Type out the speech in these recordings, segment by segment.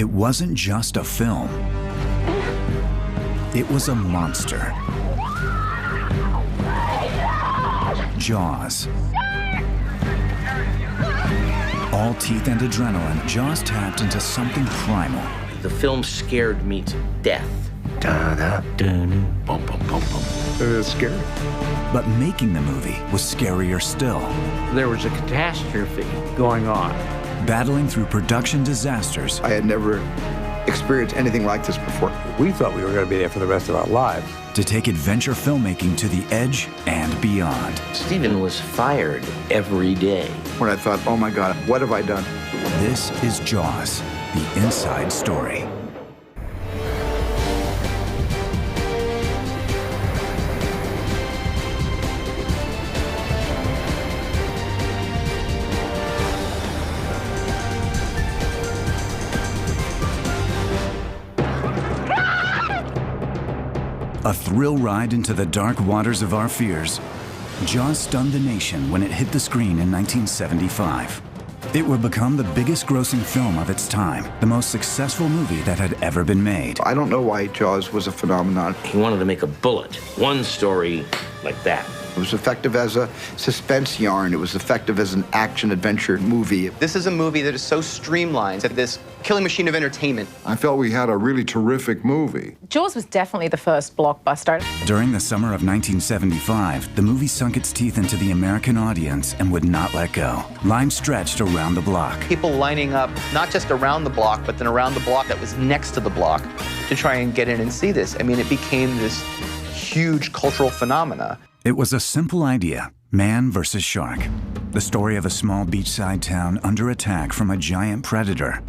It wasn't just a film. It was a monster. Jaws. All teeth and adrenaline, Jaws tapped into something primal. The film scared me to death. Bum, bum, bum, bum. It's scary. But making the movie was scarier still. There was a catastrophe going on. Battling through production disasters. I had never experienced anything like this before. We thought we were going to be there for the rest of our lives. To take adventure filmmaking to the edge and beyond. Steven was fired every day. When I thought, oh my God, what have I done? This is Jaws, the inside story. A thrill ride into the dark waters of our fears, Jaws stunned the nation when it hit the screen in 1975. It would become the biggest grossing film of its time, the most successful movie that had ever been made. I don't know why Jaws was a phenomenon. He wanted to make a bullet, one story like that. It was effective as a suspense yarn. It was effective as an action-adventure movie. This is a movie that is so streamlined, that this killing machine of entertainment. I felt we had a really terrific movie. Jaws was definitely the first blockbuster. During the summer of 1975, the movie sunk its teeth into the American audience and would not let go. Lines stretched around the block. People lining up, not just around the block, but then around the block that was next to the block to try and get in and see this. I mean, it became this huge cultural phenomena. It was a simple idea, man versus shark. The story of a small beachside town under attack from a giant predator.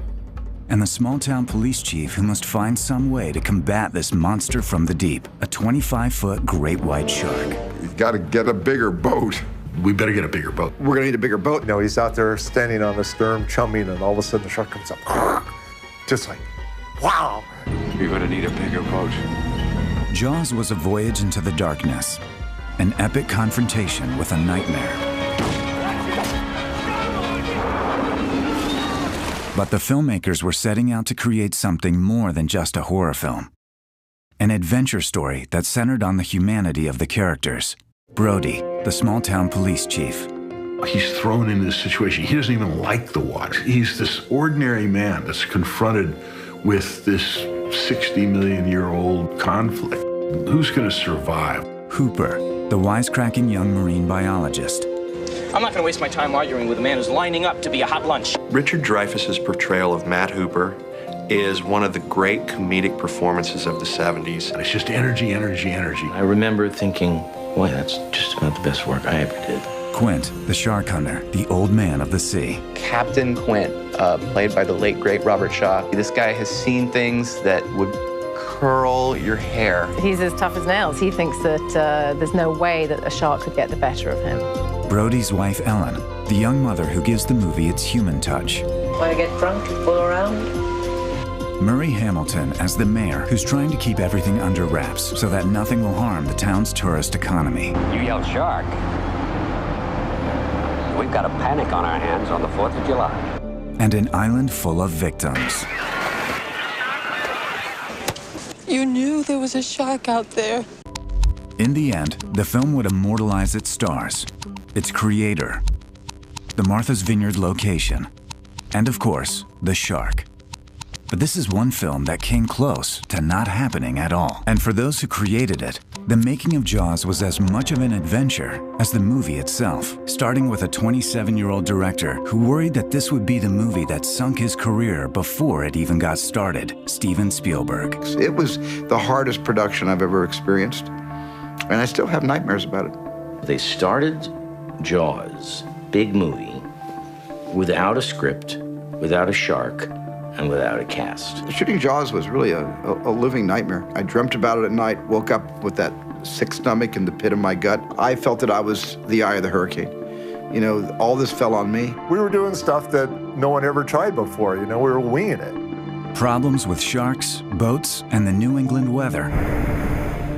And the small-town police chief who must find some way to combat this monster from the deep, a 25-foot great white shark. You've got to get a bigger boat. We better get a bigger boat. We're gonna need a bigger boat. You know, he's out there standing on the stern, chumming, and all of a sudden the shark comes up. Just like, wow. You're gonna need a bigger boat. Jaws was a voyage into the darkness, an epic confrontation with a nightmare. But the filmmakers were setting out to create something more than just a horror film. An adventure story that centered on the humanity of the characters. Brody, the small-town police chief. He's thrown into this situation. He doesn't even like the water. He's this ordinary man that's confronted with this 60-million-year-old conflict. Who's going to survive? Hooper, the wisecracking young marine biologist. I'm not going to waste my time arguing with a man who's lining up to be a hot lunch. Richard Dreyfuss's portrayal of Matt Hooper is one of the great comedic performances of the 70s. It's just energy, energy, energy. I remember thinking, boy, that's just about the best work I ever did. Quint, the shark hunter, the old man of the sea. Captain Quint, played by the late, great Robert Shaw. This guy has seen things that would curl your hair. He's as tough as nails. He thinks that there's no way that a shark could get the better of him. Brody's wife, Ellen, the young mother who gives the movie its human touch. Want to get drunk and fool around? Murray Hamilton as the mayor who's trying to keep everything under wraps so that nothing will harm the town's tourist economy. You yelled shark. We've got a panic on our hands on the 4th of July. And an island full of victims. You knew there was a shark out there. In the end, the film would immortalize its stars, its creator, the Martha's Vineyard location, and of course, the shark. But this is one film that came close to not happening at all. And for those who created it, the making of Jaws was as much of an adventure as the movie itself, starting with a 27-year-old director who worried that this would be the movie that sunk his career before it even got started, Steven Spielberg. It was the hardest production I've ever experienced, and I still have nightmares about it. They started Jaws, big movie, without a script, without a shark, and without a cast. Shooting Jaws was really a living nightmare. I dreamt about it at night, woke up with that sick stomach in the pit of my gut. I felt that I was the eye of the hurricane. You know, all this fell on me. We were doing stuff that no one ever tried before. You know, we were winging it. Problems with sharks, boats, and the New England weather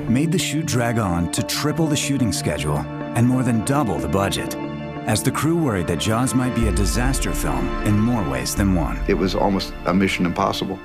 made the shoot drag on to triple the shooting schedule and more than double the budget. as the crew worried that Jaws might be a disaster film in more ways than one. It was almost a mission impossible.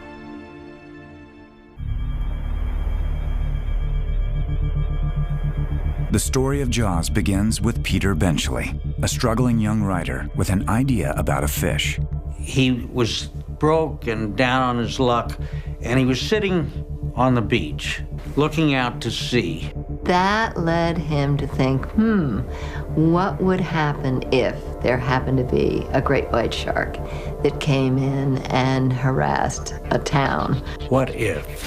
The story of Jaws begins with Peter Benchley, a struggling young writer with an idea about a fish. He was broke and down on his luck, and he was sitting on the beach, looking out to sea. That led him to think, what would happen if there happened to be a great white shark that came in and harassed a town? What if?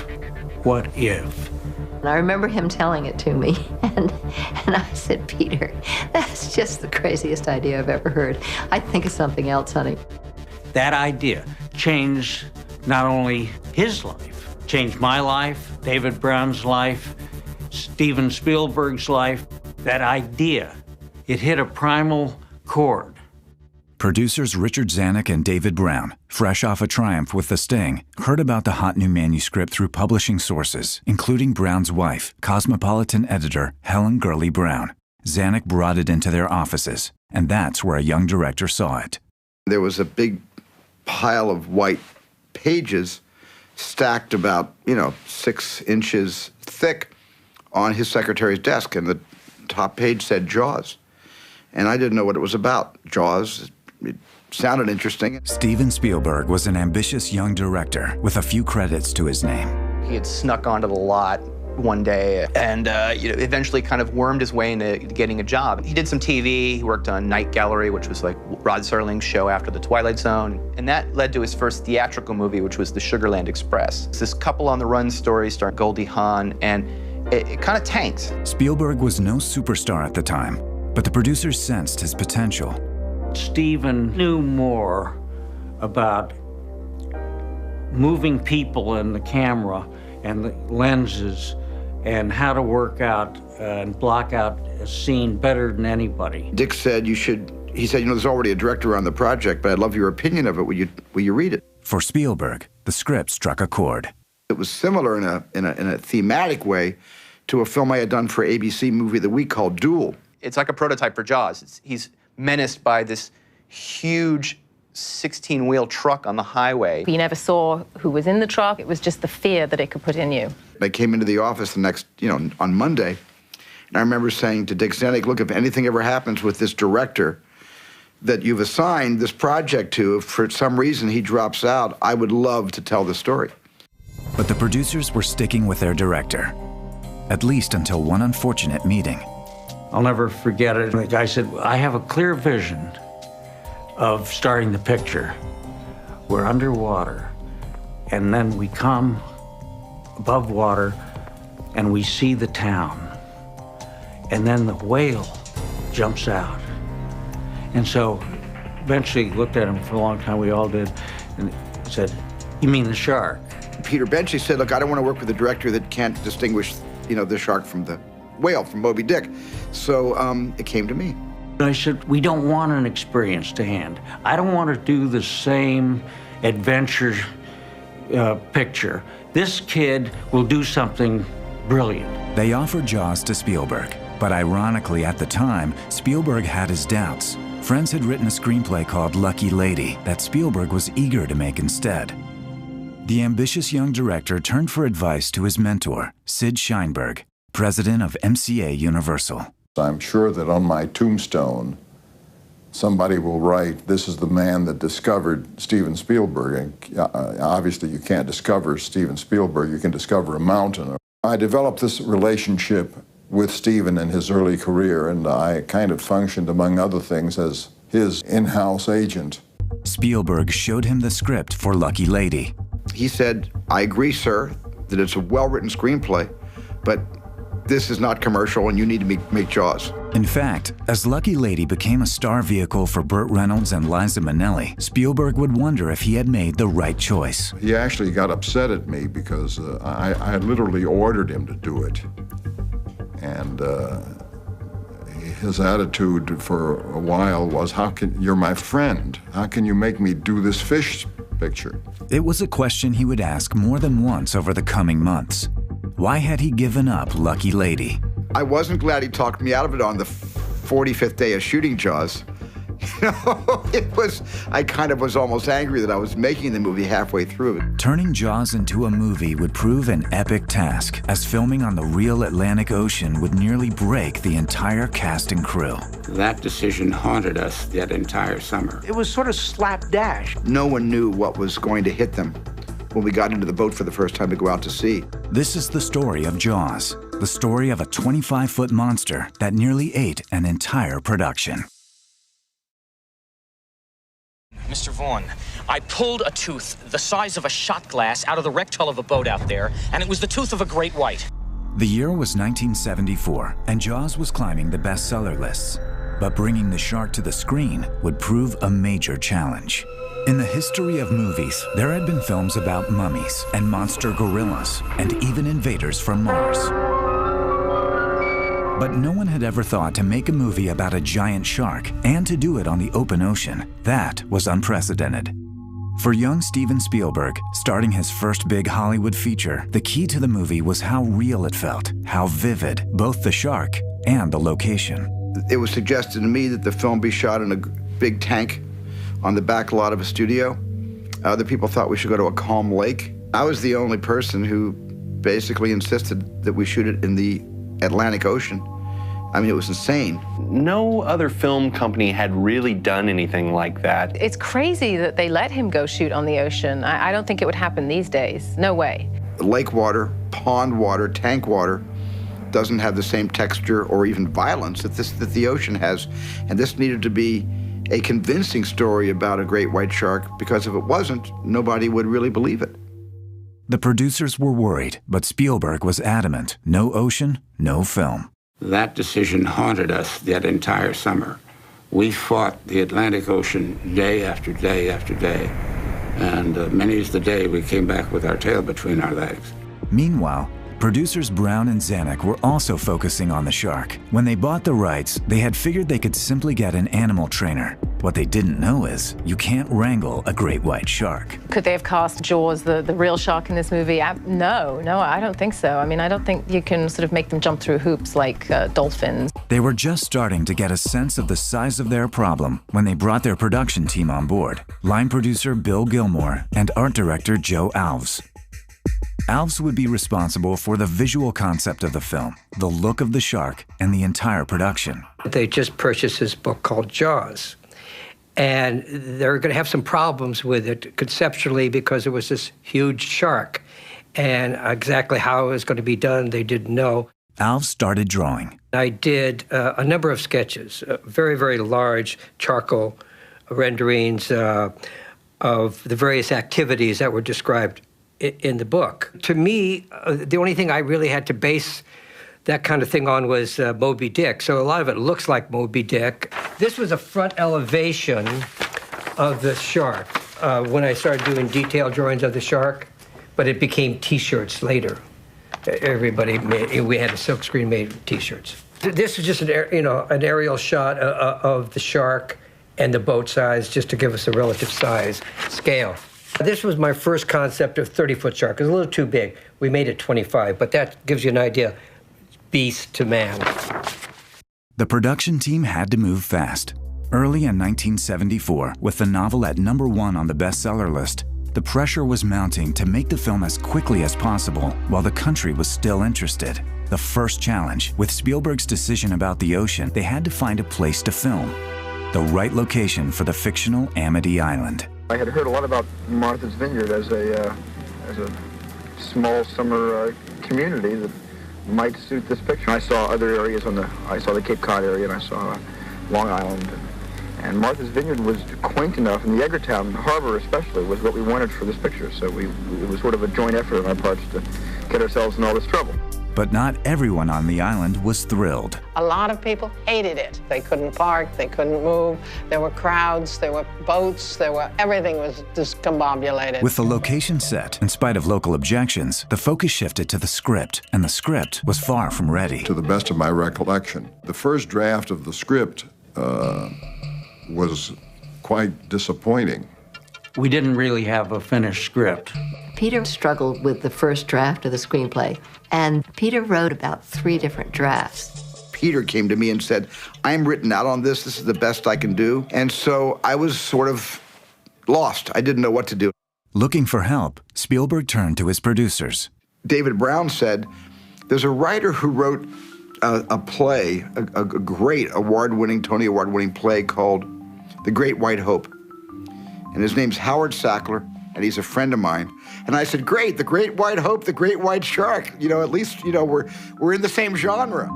What if? And I remember him telling it to me, and I said, Peter, that's just the craziest idea I've ever heard. I think of something else, honey. That idea changed not only his life, changed my life, David Brown's life, Steven Spielberg's life. That idea, it hit a primal chord. Producers Richard Zanuck and David Brown, fresh off a triumph with The Sting, heard about the hot new manuscript through publishing sources, including Brown's wife, Cosmopolitan editor Helen Gurley Brown. Zanuck brought it into their offices, and that's where a young director saw it. There was a big pile of white pages stacked about, 6 inches thick on his secretary's desk, and the top page said Jaws. And I didn't know what it was about. Jaws, it sounded interesting. Steven Spielberg was an ambitious young director with a few credits to his name. He had snuck onto the lot one day and eventually kind of wormed his way into getting a job. He did some TV. He worked on Night Gallery, which was like Rod Serling's show after The Twilight Zone. And that led to his first theatrical movie, which was The Sugarland Express. It's this couple on the run story starring Goldie Hawn, and it kind of tanked. Spielberg was no superstar at the time, but the producers sensed his potential. Steven knew more about moving people in the camera and the lenses and how to work out and block out a scene better than anybody. Dick said he said, there's already a director on the project, but I'd love your opinion of it. Will you read it? For Spielberg, the script struck a chord. It was similar in a thematic way to a film I had done for ABC Movie of the Week called Duel. It's like a prototype for Jaws. He's menaced by this huge 16-wheel truck on the highway. You never saw who was in the truck. It was just the fear that it could put in you. I came into the office the next, on Monday, and I remember saying to Dick Zanuck, look, if anything ever happens with this director that you've assigned this project to, if for some reason he drops out, I would love to tell the story. But the producers were sticking with their director, at least until one unfortunate meeting. I'll never forget it. The guy said, I have a clear vision of starting the picture. We're underwater, and then we come above water, and we see the town. And then the whale jumps out. And so eventually looked at him for a long time, we all did, and said, you mean the shark? Peter Benchley said, look, I don't want to work with a director that can't distinguish, the shark from the whale, from Moby Dick. So it came to me. I said, we don't want an experienced hand. I don't want to do the same adventure picture. This kid will do something brilliant. They offered Jaws to Spielberg, but ironically at the time, Spielberg had his doubts. Friends had written a screenplay called Lucky Lady that Spielberg was eager to make instead. The ambitious young director turned for advice to his mentor, Sid Sheinberg, president of MCA Universal. I'm sure that on my tombstone, somebody will write, this is the man that discovered Steven Spielberg. And obviously you can't discover Steven Spielberg, you can discover a mountain. I developed this relationship with Steven in his early career, and I kind of functioned, among other things, as his in-house agent. Spielberg showed him the script for Lucky Lady. He said, I agree, sir, that it's a well-written screenplay, but this is not commercial and you need to make Jaws. In fact, as Lucky Lady became a star vehicle for Burt Reynolds and Liza Minnelli, Spielberg would wonder if he had made the right choice. He actually got upset at me because I literally ordered him to do it. And his attitude for a while was, you're my friend. How can you make me do this fish picture? It was a question he would ask more than once over the coming months. Why had he given up Lucky Lady? I wasn't glad he talked me out of it on the 45th day of shooting Jaws. I kind of was almost angry that I was making the movie halfway through. Turning Jaws into a movie would prove an epic task, as filming on the real Atlantic Ocean would nearly break the entire cast and crew. That decision haunted us that entire summer. It was sort of slapdash. No one knew what was going to hit them when we got into the boat for the first time to go out to sea. This is the story of Jaws, the story of a 25-foot monster that nearly ate an entire production. Mr. Vaughn, I pulled a tooth the size of a shot glass out of the wrecked hull of a boat out there, and it was the tooth of a great white. The year was 1974, and Jaws was climbing the bestseller lists. But bringing the shark to the screen would prove a major challenge. In the history of movies, there had been films about mummies and monster gorillas, and even invaders from Mars. But no one had ever thought to make a movie about a giant shark and to do it on the open ocean. That was unprecedented. For young Steven Spielberg, starting his first big Hollywood feature, the key to the movie was how real it felt, how vivid, both the shark and the location. It was suggested to me that the film be shot in a big tank on the back lot of a studio. Other people thought we should go to a calm lake. I was the only person who basically insisted that we shoot it in the Atlantic Ocean. I mean, it was insane. No other film company had really done anything like that. It's crazy that they let him go shoot on the ocean. I don't think it would happen these days. No way. Lake water, pond water, tank water doesn't have the same texture or even violence that the ocean has. And this needed to be a convincing story about a great white shark, because if it wasn't, nobody would really believe it. The producers were worried, but Spielberg was adamant. No ocean, no film. That decision haunted us that entire summer. We fought the Atlantic Ocean day after day after day, and many's the day we came back with our tail between our legs. Meanwhile, producers Brown and Zanuck were also focusing on the shark. When they bought the rights, they had figured they could simply get an animal trainer. What they didn't know is you can't wrangle a great white shark. Could they have cast Jaws, the real shark, in this movie? No, I don't think so. I mean, I don't think you can sort of make them jump through hoops like dolphins. They were just starting to get a sense of the size of their problem when they brought their production team on board. Line producer Bill Gilmore and art director Joe Alves. Alves would be responsible for the visual concept of the film, the look of the shark, and the entire production. They just purchased this book called Jaws. And they're going to have some problems with it conceptually because it was this huge shark. And exactly how it was going to be done, they didn't know. Alves started drawing. I did a number of sketches, very, very large charcoal renderings of the various activities that were described in the book. To me, the only thing I really had to base that kind of thing on was Moby Dick. So a lot of it looks like Moby Dick. This was a front elevation of the shark when I started doing detailed drawings of the shark, but it became T-shirts later. Everybody we had a silkscreen made T-shirts. This is just an aerial shot of the shark and the boat size, just to give us a relative size scale. This was my first concept of 30-foot shark. It was a little too big. We made it 25, but that gives you an idea. Beast to man. The production team had to move fast. Early in 1974, with the novel at #1 on the bestseller list, the pressure was mounting to make the film as quickly as possible while the country was still interested. The first challenge, with Spielberg's decision about the ocean, they had to find a place to film. The right location for the fictional Amity Island. I had heard a lot about Martha's Vineyard as a small summer community that might suit this picture. I saw other areas I saw the Cape Cod area, and I saw Long Island. And Martha's Vineyard was quaint enough, and the Edgartown harbor especially was what we wanted for this picture. So it was sort of a joint effort on our parts to get ourselves in all this trouble. But not everyone on the island was thrilled. A lot of people hated it. They couldn't park, they couldn't move. There were crowds, there were boats, everything was discombobulated. With the location set, in spite of local objections, the focus shifted to the script, and the script was far from ready. To the best of my recollection, the first draft of the script was quite disappointing. We didn't really have a finished script. Peter struggled with the first draft of the screenplay, and Peter wrote about 3 different drafts. Peter came to me and said, I'm written out on this. This is the best I can do. And so I was sort of lost. I didn't know what to do. Looking for help, Spielberg turned to his producers. David Brown said, there's a writer who wrote a play, a great award-winning, Tony Award-winning play called The Great White Hope. And his name's Howard Sackler, and he's a friend of mine. And I said, great, The Great White Hope, The Great White Shark. You know, at least, you know, we're in the same genre.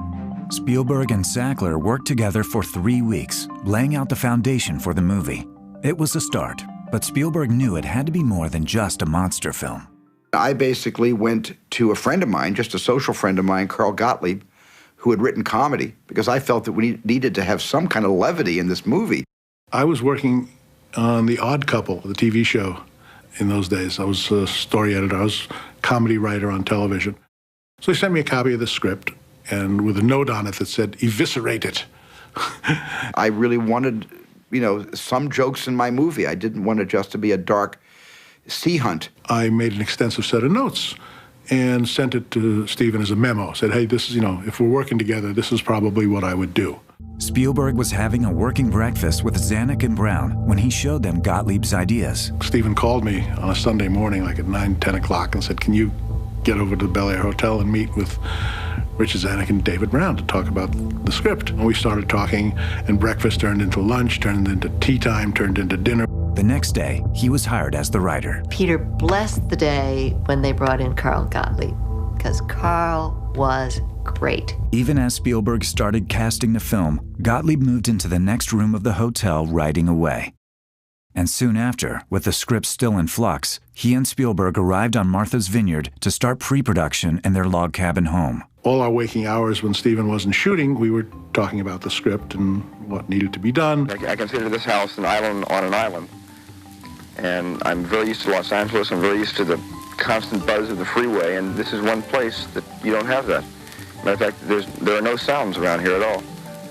Spielberg and Sackler worked together for 3 weeks, laying out the foundation for the movie. It was a start, but Spielberg knew it had to be more than just a monster film. I basically went to a friend of mine, just a social friend of mine, Carl Gottlieb, who had written comedy, because I felt that we needed to have some kind of levity in this movie. I was working on The Odd Couple, the TV show in those days. I was a story editor. I was a comedy writer on television. So they sent me a copy of the script, and with a note on it that said, eviscerate it. I really wanted, you know, some jokes in my movie. I didn't want it just to be a dark sea hunt. I made an extensive set of notes and sent it to Steven as a memo. Said, hey, this is, you know, if we're working together, this is probably what I would do. Spielberg was having a working breakfast with Zanuck and Brown when he showed them Gottlieb's ideas. Steven called me on a Sunday morning, like at 9, 10 o'clock, and said, can you get over to the Bel Air Hotel and meet with Richard Zanuck and David Brown to talk about the script? And we started talking, and breakfast turned into lunch, turned into tea time, turned into dinner. The next day, he was hired as the writer. Peter blessed the day when they brought in Carl Gottlieb, because Carl was great. Even as Spielberg started casting the film, Gottlieb moved into the next room of the hotel writing away. And soon after, with the script still in flux, he and Spielberg arrived on Martha's Vineyard to start pre-production in their log cabin home. All our waking hours when Steven wasn't shooting, we were talking about the script and what needed to be done. I consider this house an island on an island. And I'm very used to Los Angeles. I'm very used to the constant buzz of the freeway, and this is one place that you don't have that. Matter of fact, there are no sounds around here at all.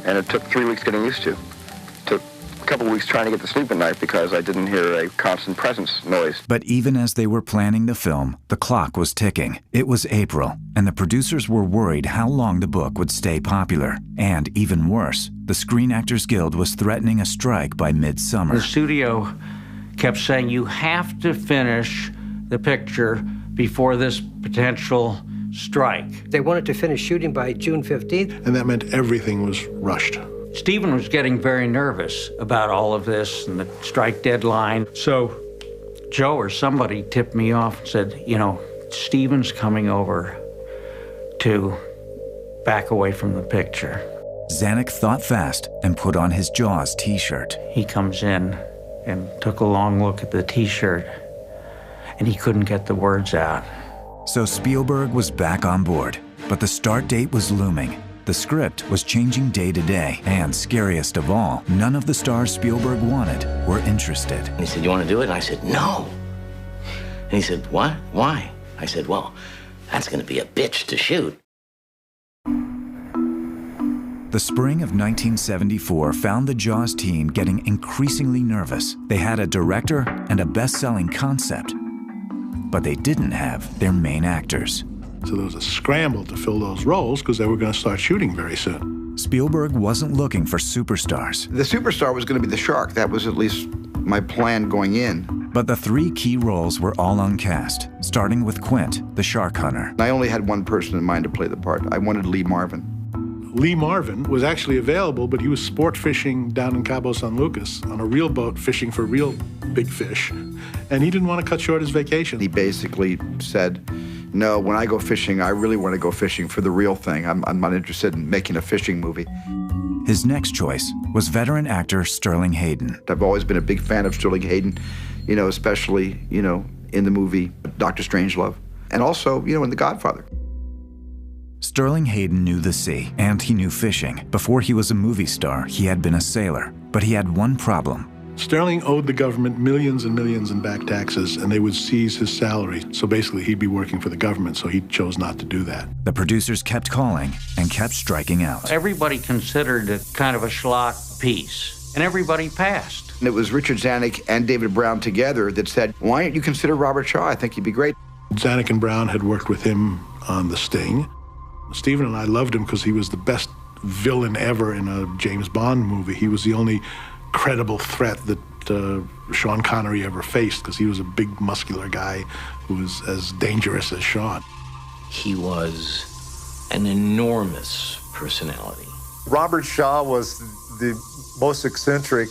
And it took 3 weeks getting used to. It took a couple of weeks trying to get to sleep at night because I didn't hear a constant presence noise. But even as they were planning the film, the clock was ticking. It was April, and the producers were worried how long the book would stay popular. And even worse, the Screen Actors Guild was threatening a strike by midsummer. The studio kept saying, you have to finish the picture before this potential strike. They wanted to finish shooting by June 15th. And that meant everything was rushed. Steven was getting very nervous about all of this and the strike deadline. So Joe or somebody tipped me off and said, you know, Steven's coming over to back away from the picture. Zanuck thought fast and put on his Jaws t-shirt. He comes in and took a long look at the t-shirt, and he couldn't get the words out. So Spielberg was back on board, but the start date was looming. The script was changing day to day, and scariest of all, none of the stars Spielberg wanted were interested. And he said, you want to do it? And I said, no. And he said, what? Why? I said, well, that's going to be a bitch to shoot. The spring of 1974 found the Jaws team getting increasingly nervous. They had a director and a best-selling concept, but they didn't have their main actors. So there was a scramble to fill those roles because they were going to start shooting very soon. Spielberg wasn't looking for superstars. The superstar was going to be the shark. That was at least my plan going in. But the 3 key roles were all uncast, starting with Quint, the shark hunter. I only had one person in mind to play the part. I wanted Lee Marvin. Lee Marvin was actually available, but he was sport fishing down in Cabo San Lucas on a real boat fishing for real big fish, and he didn't want to cut short his vacation. He basically said, no, when I go fishing, I really want to go fishing for the real thing. I'm not interested in making a fishing movie. His next choice was veteran actor Sterling Hayden. I've always been a big fan of Sterling Hayden, you know, especially, you know, in the movie Dr. Strangelove, and also, you know, in The Godfather. Sterling Hayden knew the sea, and he knew fishing. Before he was a movie star, he had been a sailor. But he had one problem. Sterling owed the government millions and millions in back taxes, and they would seize his salary. So basically, he'd be working for the government, so he chose not to do that. The producers kept calling and kept striking out. Everybody considered it kind of a schlock piece, and everybody passed. And it was Richard Zanuck and David Brown together that said, why don't you consider Robert Shaw? I think he'd be great. Zanuck and Brown had worked with him on The Sting. Steven and I loved him because he was the best villain ever in a James Bond movie. He was the only credible threat that Sean Connery ever faced, because he was a big, muscular guy who was as dangerous as Sean. He was an enormous personality. Robert Shaw was the most eccentric,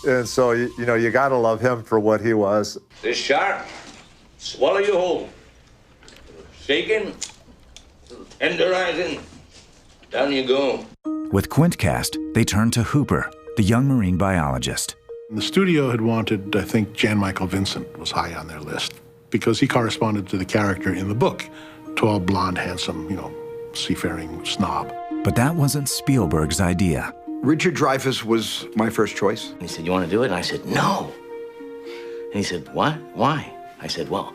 and so, you know, you got to love him for what he was. This shark, swallow you whole. Shaking, tenderizing, down you go. With Quintcast, they turned to Hooper, the young marine biologist. The studio had wanted, I think, Jan Michael Vincent was high on their list, because he corresponded to the character in the book. Tall, blonde, handsome, you know, seafaring snob. But that wasn't Spielberg's idea. Richard Dreyfuss was my first choice. And he said, "You want to do it?" And I said, "No." And he said, "What? Why?" I said, "Well,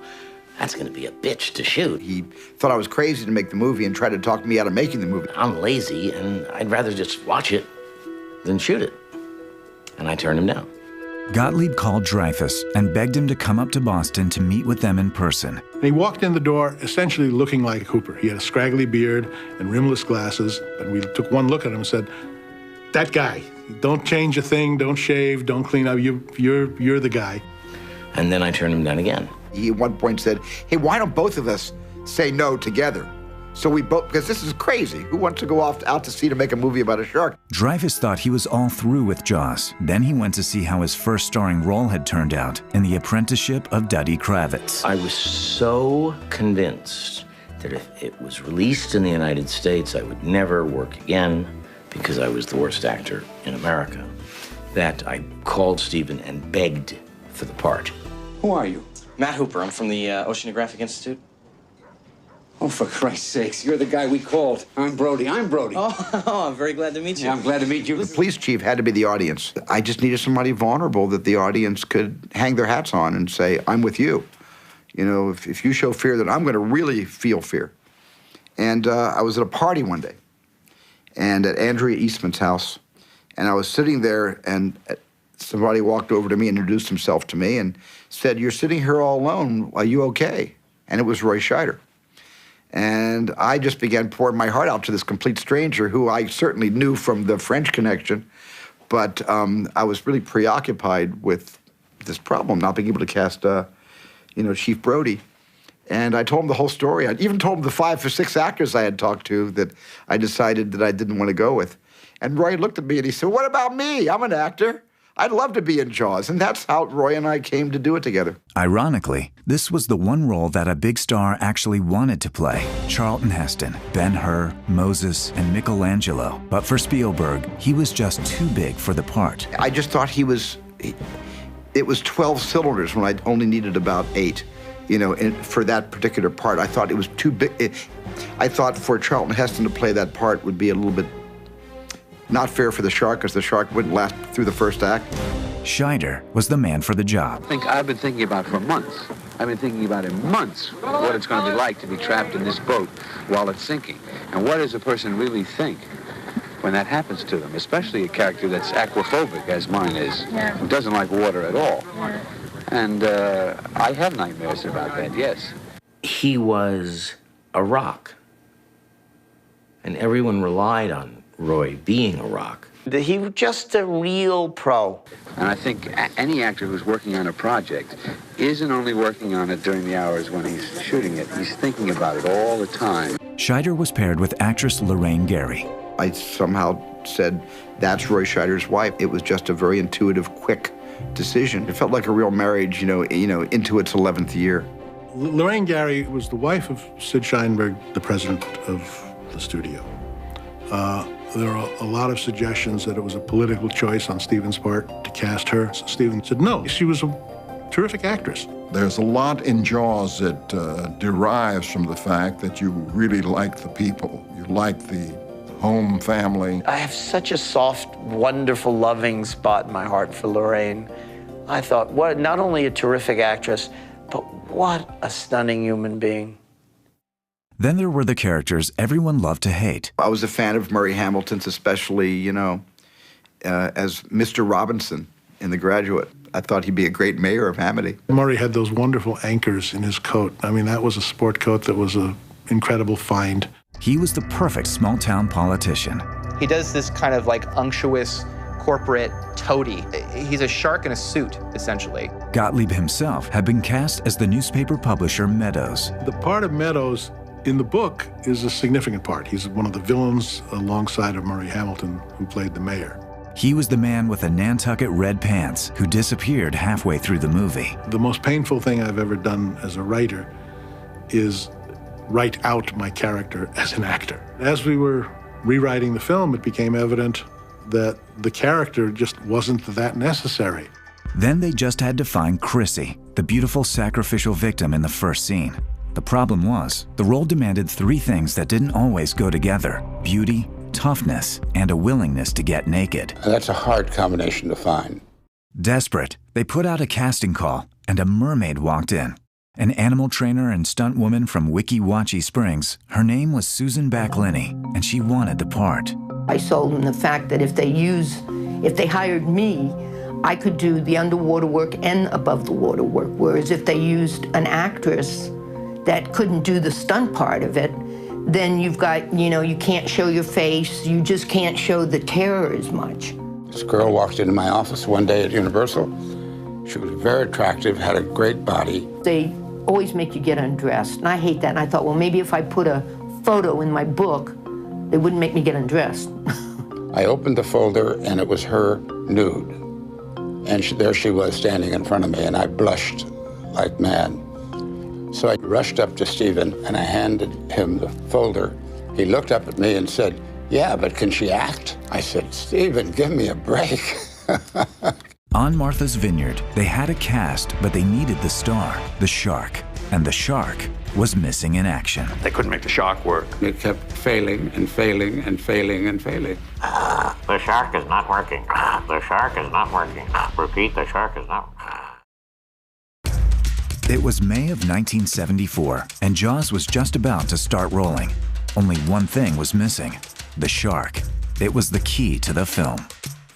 that's going to be a bitch to shoot." He thought I was crazy to make the movie and tried to talk me out of making the movie. I'm lazy, and I'd rather just watch it than shoot it. And I turned him down. Gottlieb called Dreyfuss and begged him to come up to Boston to meet with them in person. And he walked in the door essentially looking like Hooper. He had a scraggly beard and rimless glasses, and we took one look at him and said, "That guy. Don't change a thing, don't shave, don't clean up. You're the guy." And then I turned him down again. He at one point said, "Hey, why don't both of us say no together?" So we both, because this is crazy. Who wants to go out to sea to make a movie about a shark? Dreyfuss thought he was all through with Jaws. Then he went to see how his first starring role had turned out in The Apprenticeship of Duddy Kravitz. I was so convinced that if it was released in the United States, I would never work again because I was the worst actor in America, that I called Steven and begged for the part. Who are you? Matt Hooper. I'm from the Oceanographic Institute. Oh, for Christ's sakes, you're the guy we called. I'm Brody. Oh, I'm very glad to meet you. Yeah, I'm glad to meet you. The police chief had to be the audience. I just needed somebody vulnerable that the audience could hang their hats on and say, "I'm with you. You know, if you show fear, then I'm going to really feel fear." And I was at a party one day, and at Andrea Eastman's house, and I was sitting there, and somebody walked over to me and introduced himself to me and said, "You're sitting here all alone. Are you okay?" And it was Roy Scheider. And I just began pouring my heart out to this complete stranger who I certainly knew from the French connection, but I was really preoccupied with this problem, not being able to cast, Chief Brody. And I told him the whole story. I even told him the 5 or 6 actors I had talked to that I decided that I didn't want to go with. And Roy looked at me and he said, "What about me? I'm an actor. I'd love to be in Jaws." And that's how Roy and I came to do it together. Ironically, this was the one role that a big star actually wanted to play. Charlton Heston, Ben-Hur, Moses, and Michelangelo. But for Spielberg, he was just too big for the part. I just thought it was 12 cylinders when I only needed about 8. For that particular part, I thought it was too big. I thought for Charlton Heston to play that part would be a little bit not fair for the shark, because the shark wouldn't last through the first act. Scheider was the man for the job. I've been thinking about for months. I've been thinking about in months what it's going to be like to be trapped in this boat while it's sinking. And what does a person really think when that happens to them, especially a character that's aquaphobic, as mine is, who doesn't like water at all. And I have nightmares about that, yes. He was a rock, and everyone relied on Roy being a rock. He was just a real pro. And I think any actor who's working on a project isn't only working on it during the hours when he's shooting it, he's thinking about it all the time. Scheider was paired with actress Lorraine Gary. I somehow said, "That's Roy Scheider's wife." It was just a very intuitive, quick decision. It felt like a real marriage, into its 11th year. Lorraine Gary was the wife of Sid Sheinberg, the president of the studio. There are a lot of suggestions that it was a political choice on Steven's part to cast her. So Steven said no. She was a terrific actress. There's a lot in Jaws that derives from the fact that you really like the people. You like the home family. I have such a soft, wonderful, loving spot in my heart for Lorraine. I thought, what, not only a terrific actress, but what a stunning human being. Then there were the characters everyone loved to hate. I was a fan of Murray Hamilton's, especially, as Mr. Robinson in The Graduate. I thought he'd be a great mayor of Amity. Murray had those wonderful anchors in his coat. I mean, that was a sport coat that was an incredible find. He was the perfect small-town politician. He does this kind of like unctuous corporate toady. He's a shark in a suit, essentially. Gottlieb himself had been cast as the newspaper publisher Meadows. The part of Meadows in the book is a significant part. He's one of the villains alongside of Murray Hamilton, who played the mayor. He was the man with the Nantucket red pants who disappeared halfway through the movie. The most painful thing I've ever done as a writer is write out my character as an actor. As we were rewriting the film, it became evident that the character just wasn't that necessary. Then they just had to find Chrissy, the beautiful sacrificial victim in the first scene. The problem was, the role demanded three things that didn't always go together: beauty, toughness, and a willingness to get naked. That's a hard combination to find. Desperate, they put out a casting call, and a mermaid walked in. An animal trainer and stunt woman from Weeki Wachee Springs, her name was Susan Backlini, and she wanted the part. I sold them the fact that if they hired me, I could do the underwater work and above the water work, whereas if they used an actress that couldn't do the stunt part of it, then you've got, you can't show your face, you just can't show the terror as much. This girl walked into my office one day at Universal. She was very attractive, had a great body. They always make you get undressed, and I hate that. And I thought, well, maybe if I put a photo in my book, they wouldn't make me get undressed. I opened the folder, and it was her nude. And there she was standing in front of me, and I blushed like mad. So I rushed up to Steven, and I handed him the folder. He looked up at me and said, "Yeah, but can she act?" I said, "Steven, give me a break." On Martha's Vineyard, they had a cast, but they needed the star, the shark. And the shark was missing in action. They couldn't make the shark work. It kept failing and failing and failing and failing. The shark is not working. The shark is not working. Repeat, the shark is not working. It was May of 1974, and Jaws was just about to start rolling. Only one thing was missing: the shark. It was the key to the film.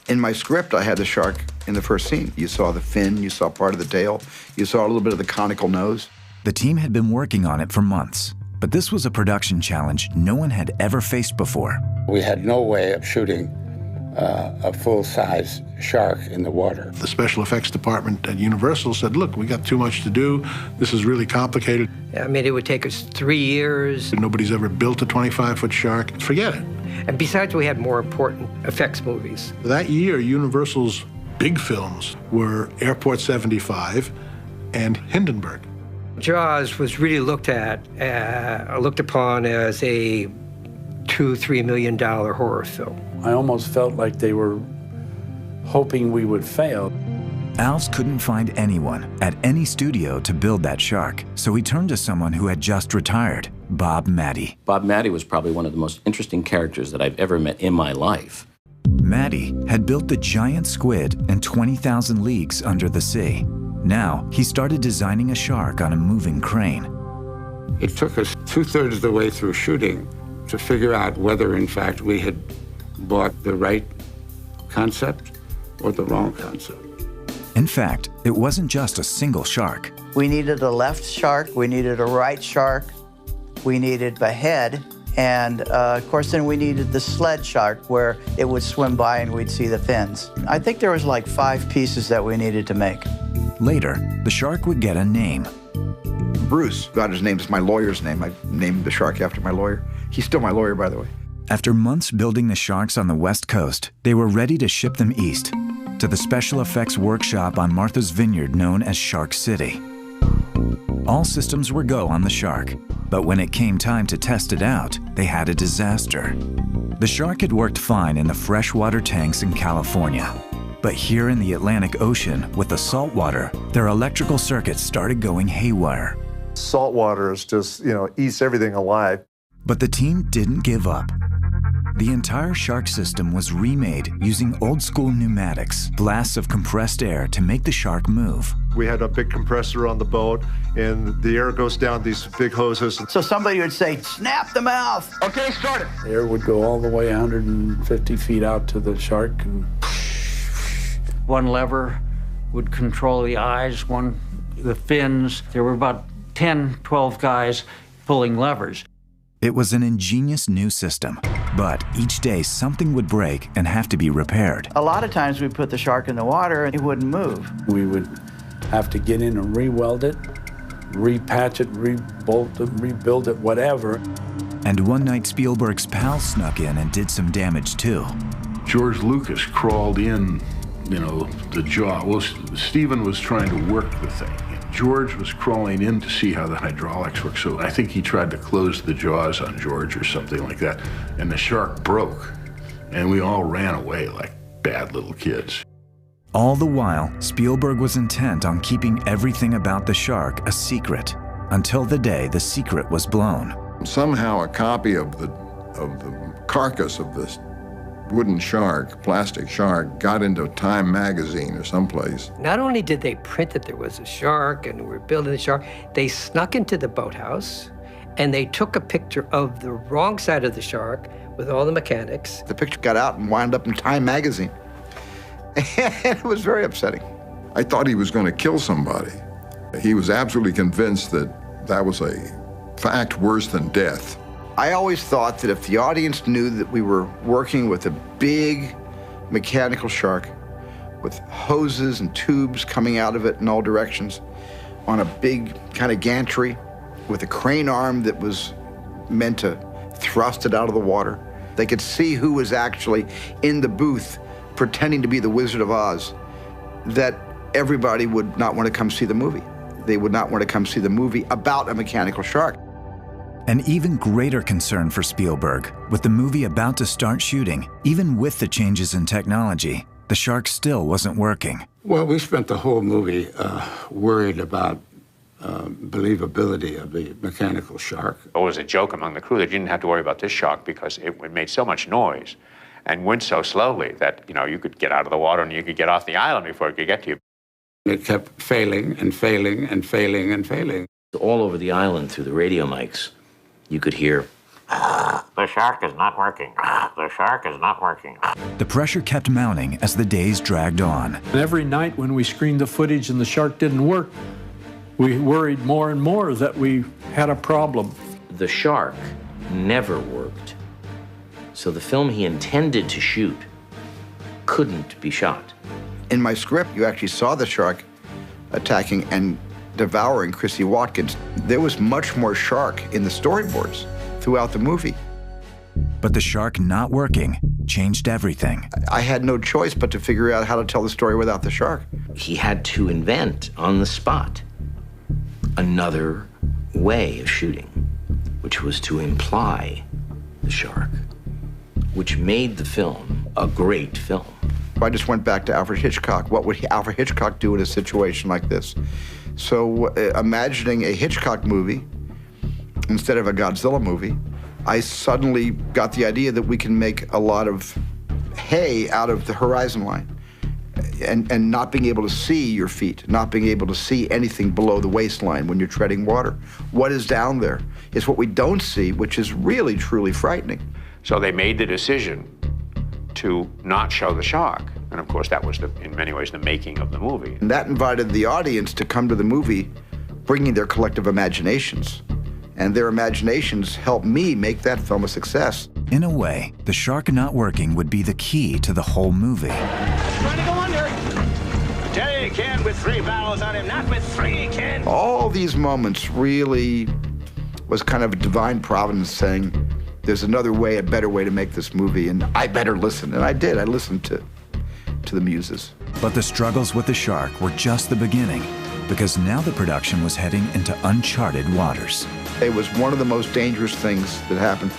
In my script, I had the shark in the first scene. You saw the fin, you saw part of the tail, you saw a little bit of the conical nose. The team had been working on it for months, but this was a production challenge no one had ever faced before. We had no way of shooting a full-size shark in the water. The special effects department at Universal said, look, we got too much to do. This is really complicated. I mean, it would take us 3 years. Nobody's ever built a 25-foot shark. Forget it. And besides, we had more important effects movies. That year, Universal's big films were Airport 75 and Hindenburg. Jaws was really looked upon as a $2-3 million horror film. I almost felt like they were hoping we would fail. Alves couldn't find anyone at any studio to build that shark, so he turned to someone who had just retired, Bob Matty. Bob Matty was probably one of the most interesting characters that I've ever met in my life. Matty had built the giant squid in 20,000 Leagues Under the Sea. Now, he started designing a shark on a moving crane. It took us 2/3 of the way through shooting to figure out whether, in fact, we had bought the right concept or the wrong concept. In fact, it wasn't just a single shark. We needed a left shark, we needed a right shark, we needed the head, and of course then we needed the sled shark where it would swim by and we'd see the fins. I think there was like 5 pieces that we needed to make. Later, the shark would get a name. Bruce got his name. It's my lawyer's name. I named the shark after my lawyer. He's still my lawyer, by the way. After months building the sharks on the West Coast, they were ready to ship them east to the special effects workshop on Martha's Vineyard known as Shark City. All systems were go on the shark, but when it came time to test it out, they had a disaster. The shark had worked fine in the freshwater tanks in California, but here in the Atlantic Ocean with the salt water, their electrical circuits started going haywire. Salt water is just, eats everything alive. But the team didn't give up. The entire shark system was remade using old-school pneumatics, blasts of compressed air to make the shark move. We had a big compressor on the boat, and the air goes down these big hoses. So somebody would say, snap the mouth. Okay, start it. The air would go all the way 150 feet out to the shark. And one lever would control the eyes, the fins. There were about 10, 12 guys pulling levers. It was an ingenious new system, But each day something would break and have to be repaired. A lot of times we put the shark in the water and it wouldn't move. We would have to get in and re-weld it, repatch it, re-bolt it, rebuild it, whatever. And one night Spielberg's pal snuck in and did some damage too. George Lucas crawled in, the jaw. Well, Steven was trying to work the thing. George was crawling in to see how the hydraulics work. So I think he tried to close the jaws on George or something like that. And the shark broke. And we all ran away like bad little kids. All the while, Spielberg was intent on keeping everything about the shark a secret, until the day the secret was blown. Somehow a copy of the carcass of this wooden shark, plastic shark, got into Time magazine or someplace. Not only did they print that there was a shark and we were building the shark, they snuck into the boathouse and they took a picture of the wrong side of the shark with all the mechanics. The picture got out and wound up in Time magazine. And it was very upsetting. I thought he was going to kill somebody. He was absolutely convinced that that was a fact worse than death. I always thought that if the audience knew that we were working with a big mechanical shark with hoses and tubes coming out of it in all directions on a big kind of gantry with a crane arm that was meant to thrust it out of the water, they could see who was actually in the booth pretending to be the Wizard of Oz, that everybody would not want to come see the movie. They would not want to come see the movie about a mechanical shark. An even greater concern for Spielberg, with the movie about to start shooting, even with the changes in technology, the shark still wasn't working. Well, we spent the whole movie worried about believability of the mechanical shark. It was a joke among the crew that you didn't have to worry about this shark because it made so much noise and went so slowly that, you could get out of the water and you could get off the island before it could get to you. It kept failing and failing and failing and failing. All over the island through the radio mics, you could hear, the shark is not working. The shark is not working. The pressure kept mounting as the days dragged on. And every night when we screened the footage and the shark didn't work, we worried more and more that we had a problem. The shark never worked. So the film he intended to shoot couldn't be shot. In my script, you actually saw the shark attacking and devouring Chrissy Watkins. There was much more shark in the storyboards throughout the movie. But the shark not working changed everything. I had no choice but to figure out how to tell the story without the shark. He had to invent on the spot another way of shooting, which was to imply the shark, which made the film a great film. I just went back to Alfred Hitchcock. What would Alfred Hitchcock do in a situation like this? So imagining a Hitchcock movie instead of a Godzilla movie, I suddenly got the idea that we can make a lot of hay out of the horizon line and not being able to see your feet, not being able to see anything below the waistline when you're treading water. What is down there is what we don't see, which is really, truly frightening. So they made the decision to not show the shark. And of course, that was, in many ways, the making of the movie. And that invited the audience to come to the movie bringing their collective imaginations. And their imaginations helped me make that film a success. In a way, the shark not working would be the key to the whole movie. Trying to go under. I tell you, you can with 3 barrels on him, not with 3, you can. All these moments really was kind of a divine providence saying, there's another way, a better way to make this movie, and I better listen. And I did. I listened to the muses. But the struggles with the shark were just the beginning, because now the production was heading into uncharted waters. It was one of the most dangerous things that happened.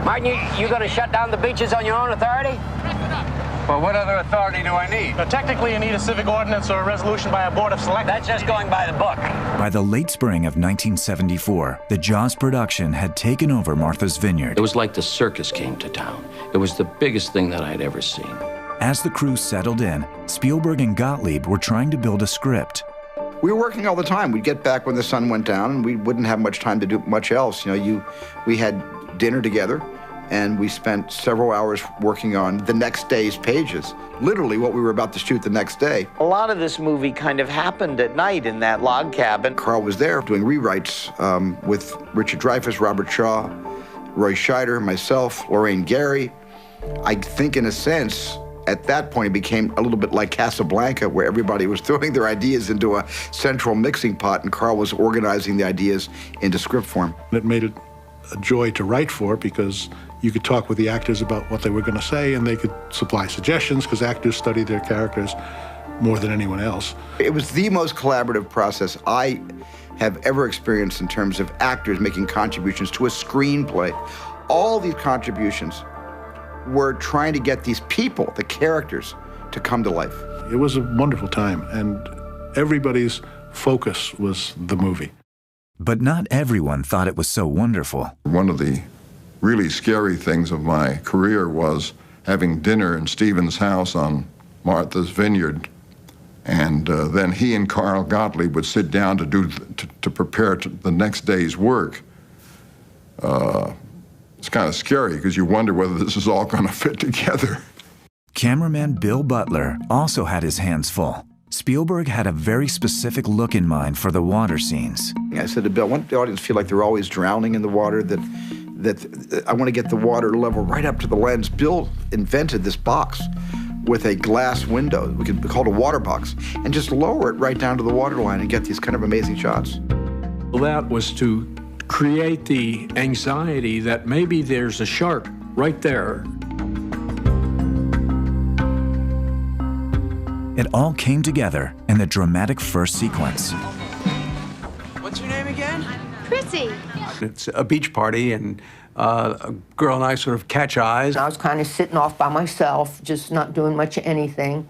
Martin, you gonna shut down the beaches on your own authority? Well, what other authority do I need? Technically, you need a civic ordinance or a resolution by a board of selectmen. That's just going by the book. By the late spring of 1974, the Jaws production had taken over Martha's Vineyard. It was like the circus came to town. It was the biggest thing that I'd ever seen. As the crew settled in, Spielberg and Gottlieb were trying to build a script. We were working all the time. We'd get back when the sun went down, and we wouldn't have much time to do much else. We had dinner together, and we spent several hours working on the next day's pages, literally what we were about to shoot the next day. A lot of this movie kind of happened at night in that log cabin. Carl was there doing rewrites with Richard Dreyfuss, Robert Shaw, Roy Scheider, myself, Lorraine Gary. I think in a sense, at that point, it became a little bit like Casablanca, where everybody was throwing their ideas into a central mixing pot, and Carl was organizing the ideas into script form. It made it a joy to write for because you could talk with the actors about what they were going to say, and they could supply suggestions because actors study their characters more than anyone else. It was the most collaborative process I have ever experienced in terms of actors making contributions to a screenplay. All these contributions were trying to get these people, the characters, to come to life. It was a wonderful time, and everybody's focus was the movie. But not everyone thought it was so wonderful. One of the really scary things of my career was having dinner in Steven's house on Martha's Vineyard, and then he and Carl Gottlieb would sit down to prepare the next day's work. It's kind of scary because you wonder whether this is all going to fit together. Cameraman Bill Butler also had his hands full. Spielberg had a very specific look in mind for the water scenes. I said to Bill, I want the audience to feel like they're always drowning in the water, that I want to get the water level right up to the lens. Bill invented this box with a glass window, we call it a water box, and just lower it right down to the water line and get these kind of amazing shots. Well, that was to create the anxiety that maybe there's a shark right there. It all came together in the dramatic first sequence. What's your name again? Chrissy. It's a beach party, and a girl and I sort of catch eyes. I was kind of sitting off by myself, just not doing much of anything.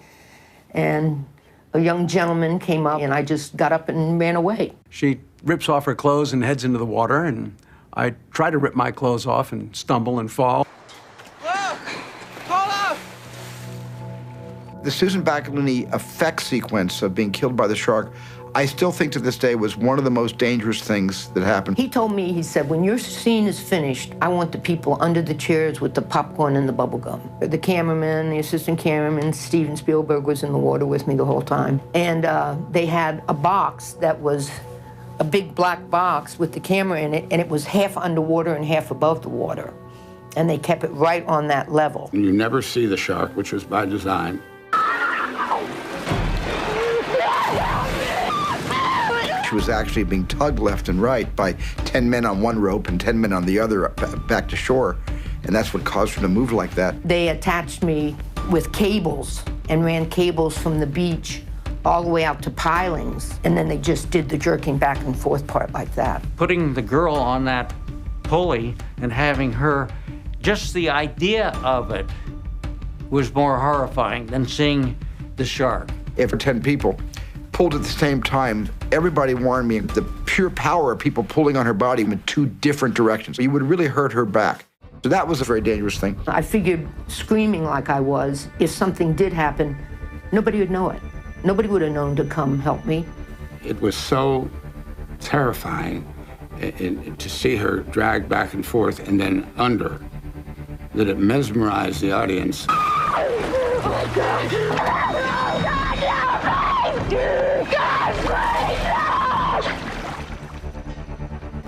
And a young gentleman came up, and I just got up and ran away. She rips off her clothes and heads into the water, and I try to rip my clothes off and stumble and fall. The Susan Bacaluni effect sequence of being killed by the shark, I still think to this day was one of the most dangerous things that happened. He told me, he said, when your scene is finished, I want the people under the chairs with the popcorn and the bubble gum. The cameraman, the assistant cameraman, Steven Spielberg was in the water with me the whole time. And they had a box that was a big black box with the camera in it, and it was half underwater and half above the water. And they kept it right on that level. You never see the shark, which was by design. She was actually being tugged left and right by 10 men on one rope and 10 men on the other back to shore. And that's what caused her to move like that. They attached me with cables and ran cables from the beach all the way out to pilings. And then they just did the jerking back and forth part like that. Putting the girl on that pulley and having her, just the idea of it was more horrifying than seeing the shark. If 10 people pulled at the same time, everybody warned me the pure power of people pulling on her body in two different directions. You would really hurt her back. So that was a very dangerous thing. I figured screaming like I was, if something did happen, nobody would know it. Nobody would have known to come help me. It was so terrifying to see her dragged back and forth and then under, that it mesmerized the audience.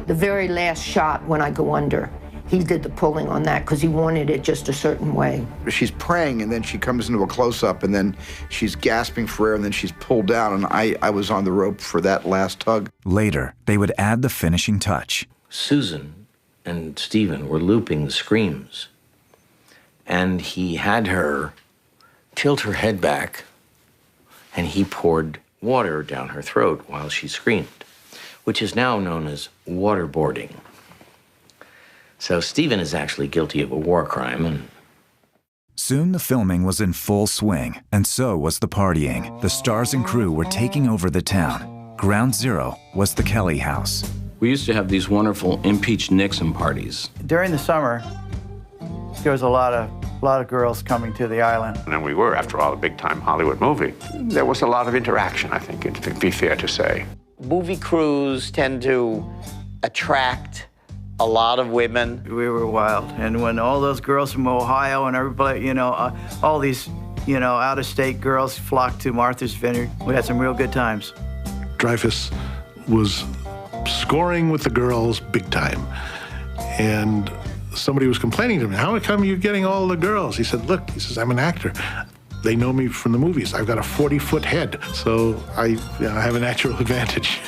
The very last shot when I go under, he did the pulling on that because he wanted it just a certain way. She's praying, and then she comes into a close-up, and then she's gasping for air, and then she's pulled down, and I was on the rope for that last tug. Later, they would add the finishing touch. Susan and Steven were looping the screams, and he had her tilt her head back, and he poured water down her throat while she screamed, which is now known as waterboarding. So Steven is actually guilty of a war crime. And soon the filming was in full swing, and so was the partying. The stars and crew were taking over the town. Ground zero was the Kelly house. We used to have these wonderful impeach Nixon parties. During the summer, there was a lot of girls coming to the island. And we were, after all, a big-time Hollywood movie. There was a lot of interaction, I think it'd be fair to say. Movie crews tend to attract a lot of women. We were wild. And when all those girls from Ohio and everybody, you know, all these, you know, out-of-state girls flocked to Martha's Vineyard, we had some real good times. Dreyfus was scoring with the girls big time. And somebody was complaining to me, how come you're getting all the girls? He said, look, he says, I'm an actor. They know me from the movies. I've got a 40-foot head, so I have a natural advantage.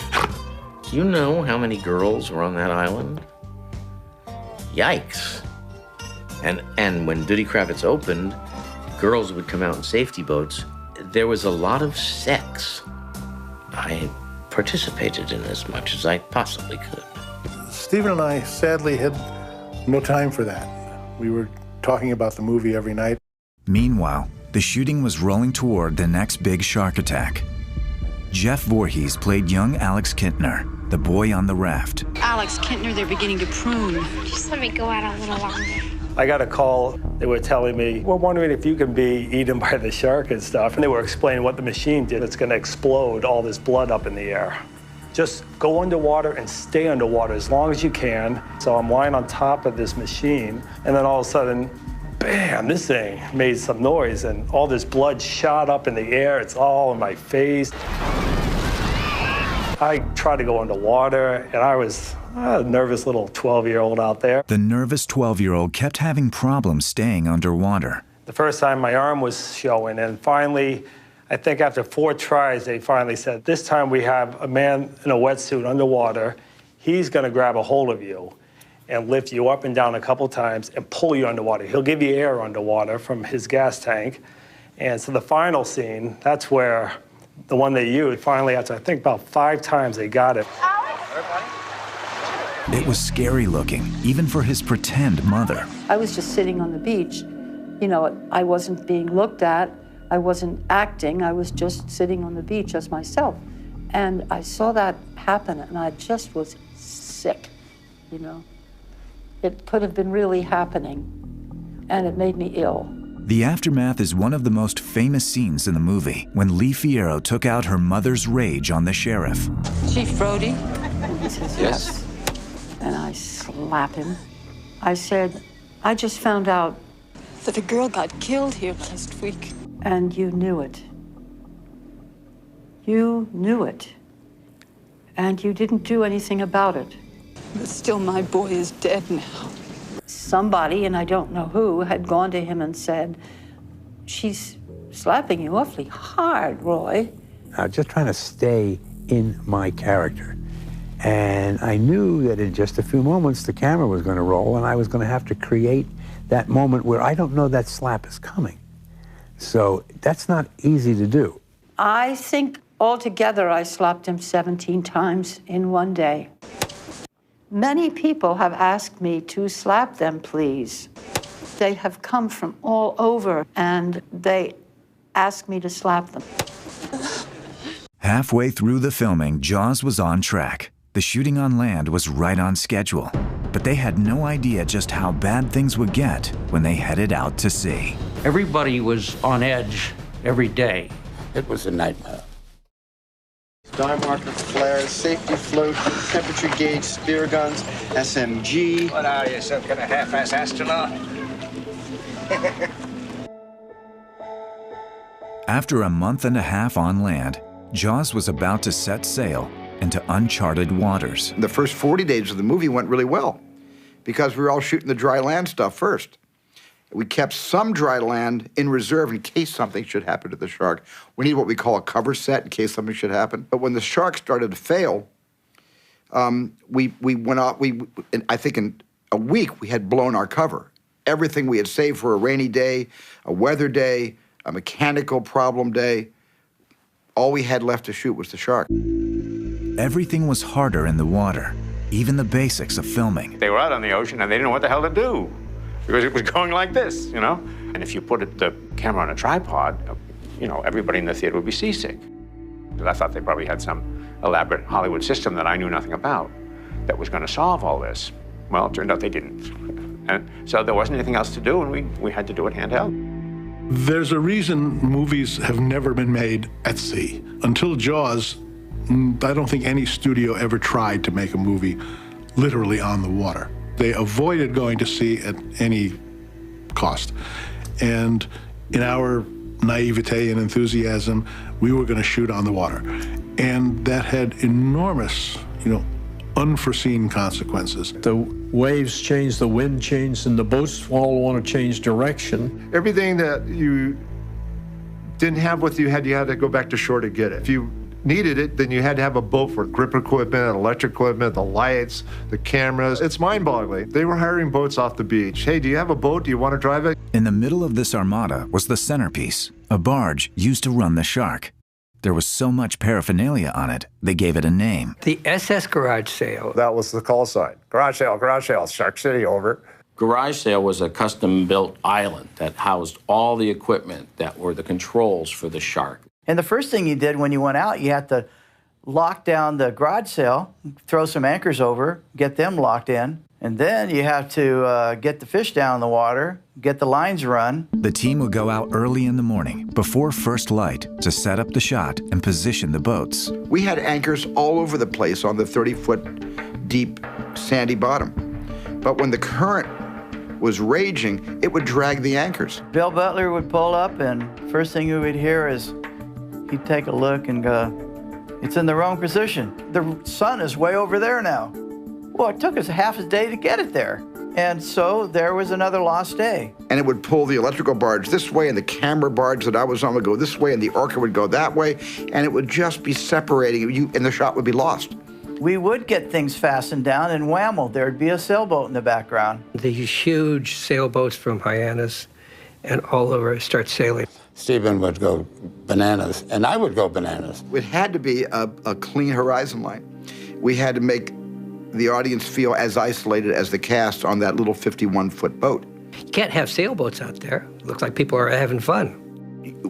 Do you know how many girls were on that island? Yikes. And when Duddy Kravitz opened, girls would come out in safety boats. There was a lot of sex. I participated in as much as I possibly could. Stephen and I sadly had no time for that. We were talking about the movie every night. Meanwhile, the shooting was rolling toward the next big shark attack. Jeff Voorhees played young Alex Kintner, the boy on the raft. Alex Kintner, they're beginning to prune. Just let me go out a little longer. I got a call. They were telling me, we're wondering if you can be eaten by the shark and stuff. And they were explaining what the machine did. It's going to explode all this blood up in the air. Just go underwater and stay underwater as long as you can. So I'm lying on top of this machine, and then all of a sudden, bam, this thing made some noise, and all this blood shot up in the air. It's all in my face. I tried to go underwater, and I was a nervous little 12-year-old out there. The nervous 12-year-old kept having problems staying underwater. The first time my arm was showing, and finally, I think after 4 tries, they finally said, this time we have a man in a wetsuit underwater. He's gonna grab a hold of you and lift you up and down a couple times and pull you underwater. He'll give you air underwater from his gas tank. And so the final scene, that's where the one they used, finally after I think about 5 times they got it. It was scary looking, even for his pretend mother. I was just sitting on the beach. You know, I wasn't being looked at. I wasn't acting. I was just sitting on the beach as myself. And I saw that happen, and I just was sick, you know. It could have been really happening, and it made me ill. The aftermath is one of the most famous scenes in the movie, when Lee Fierro took out her mother's rage on the sheriff. Chief Brody? He says, yes. And I slap him. I said, I just found out that a girl got killed here last week. And you knew it. You knew it. And you didn't do anything about it. But still, my boy is dead now. Somebody, and I don't know who, had gone to him and said, she's slapping you awfully hard, Roy. Just trying to stay in my character. And I knew that in just a few moments the camera was going to roll, and I was going to have to create that moment where I don't know that slap is coming. So that's not easy to do. I think altogether I slapped him 17 times in one day. Many people have asked me to slap them, please. They have come from all over, and they ask me to slap them. Halfway through the filming, Jaws was on track. The shooting on land was right on schedule. But they had no idea just how bad things would get when they headed out to sea. Everybody was on edge every day. It was a nightmare. Dive marker flares, safety float, temperature gauge, spear guns, SMG. What are you, some kind of half-ass astronaut? After a month and a half on land, Jaws was about to set sail into uncharted waters. The first 40 days of the movie went really well because we were all shooting the dry land stuff first. We kept some dry land in reserve in case something should happen to the shark. We need what we call a cover set in case something should happen. But when the shark started to fail, we went out, I think in a week we had blown our cover. Everything we had saved for a rainy day, a weather day, a mechanical problem day, all we had left to shoot was the shark. Everything was harder in the water, even the basics of filming. They were out on the ocean and they didn't know what the hell to do because it was going like this, you know? And if you put the camera on a tripod, you know, everybody in the theater would be seasick. I thought they probably had some elaborate Hollywood system that I knew nothing about that was going to solve all this. Well, it turned out they didn't. And so there wasn't anything else to do, and we had to do it handheld. There's a reason movies have never been made at sea. Until Jaws, I don't think any studio ever tried to make a movie literally on the water. They avoided going to sea at any cost. And in our naivete and enthusiasm, we were going to shoot on the water. And that had enormous, unforeseen consequences. The waves change, the wind changed, and the boats all want to change direction. Everything that you didn't have with you had to go back to shore to get it. If you needed it, then you had to have a boat for grip equipment, electric equipment, the lights, the cameras. It's mind-boggling. They were hiring boats off the beach. Hey, do you have a boat? Do you want to drive it? In the middle of this armada was the centerpiece, a barge used to run the Shark. There was so much paraphernalia on it, they gave it a name. The SS Garage Sale. That was the call sign. Garage sale, Shark City, over. Garage Sale was a custom-built island that housed all the equipment that were the controls for the Shark. And the first thing you did when you went out, you had to lock down the garage sail, throw some anchors over, get them locked in, and then you have to get the fish down in the water, get the lines run. The team would go out early in the morning, before first light, to set up the shot and position the boats. We had anchors all over the place on the 30-foot deep sandy bottom. But when the current was raging, it would drag the anchors. Bill Butler would pull up, and first thing you would hear is he'd take a look and go, "It's in the wrong position. The sun is way over there now." Well, it took us half a day to get it there. And so there was another lost day. And it would pull the electrical barge this way, and the camera barge that I was on would go this way, and the Orca would go that way, and it would just be separating you, and the shot would be lost. We would get things fastened down, and whammo, there'd be a sailboat in the background. These huge sailboats from Hyannis and all over start sailing. Steven would go bananas, and I would go bananas. It had to be a clean horizon line. We had to make the audience feel as isolated as the cast on that little 51-foot boat. You can't have sailboats out there. It looks like people are having fun.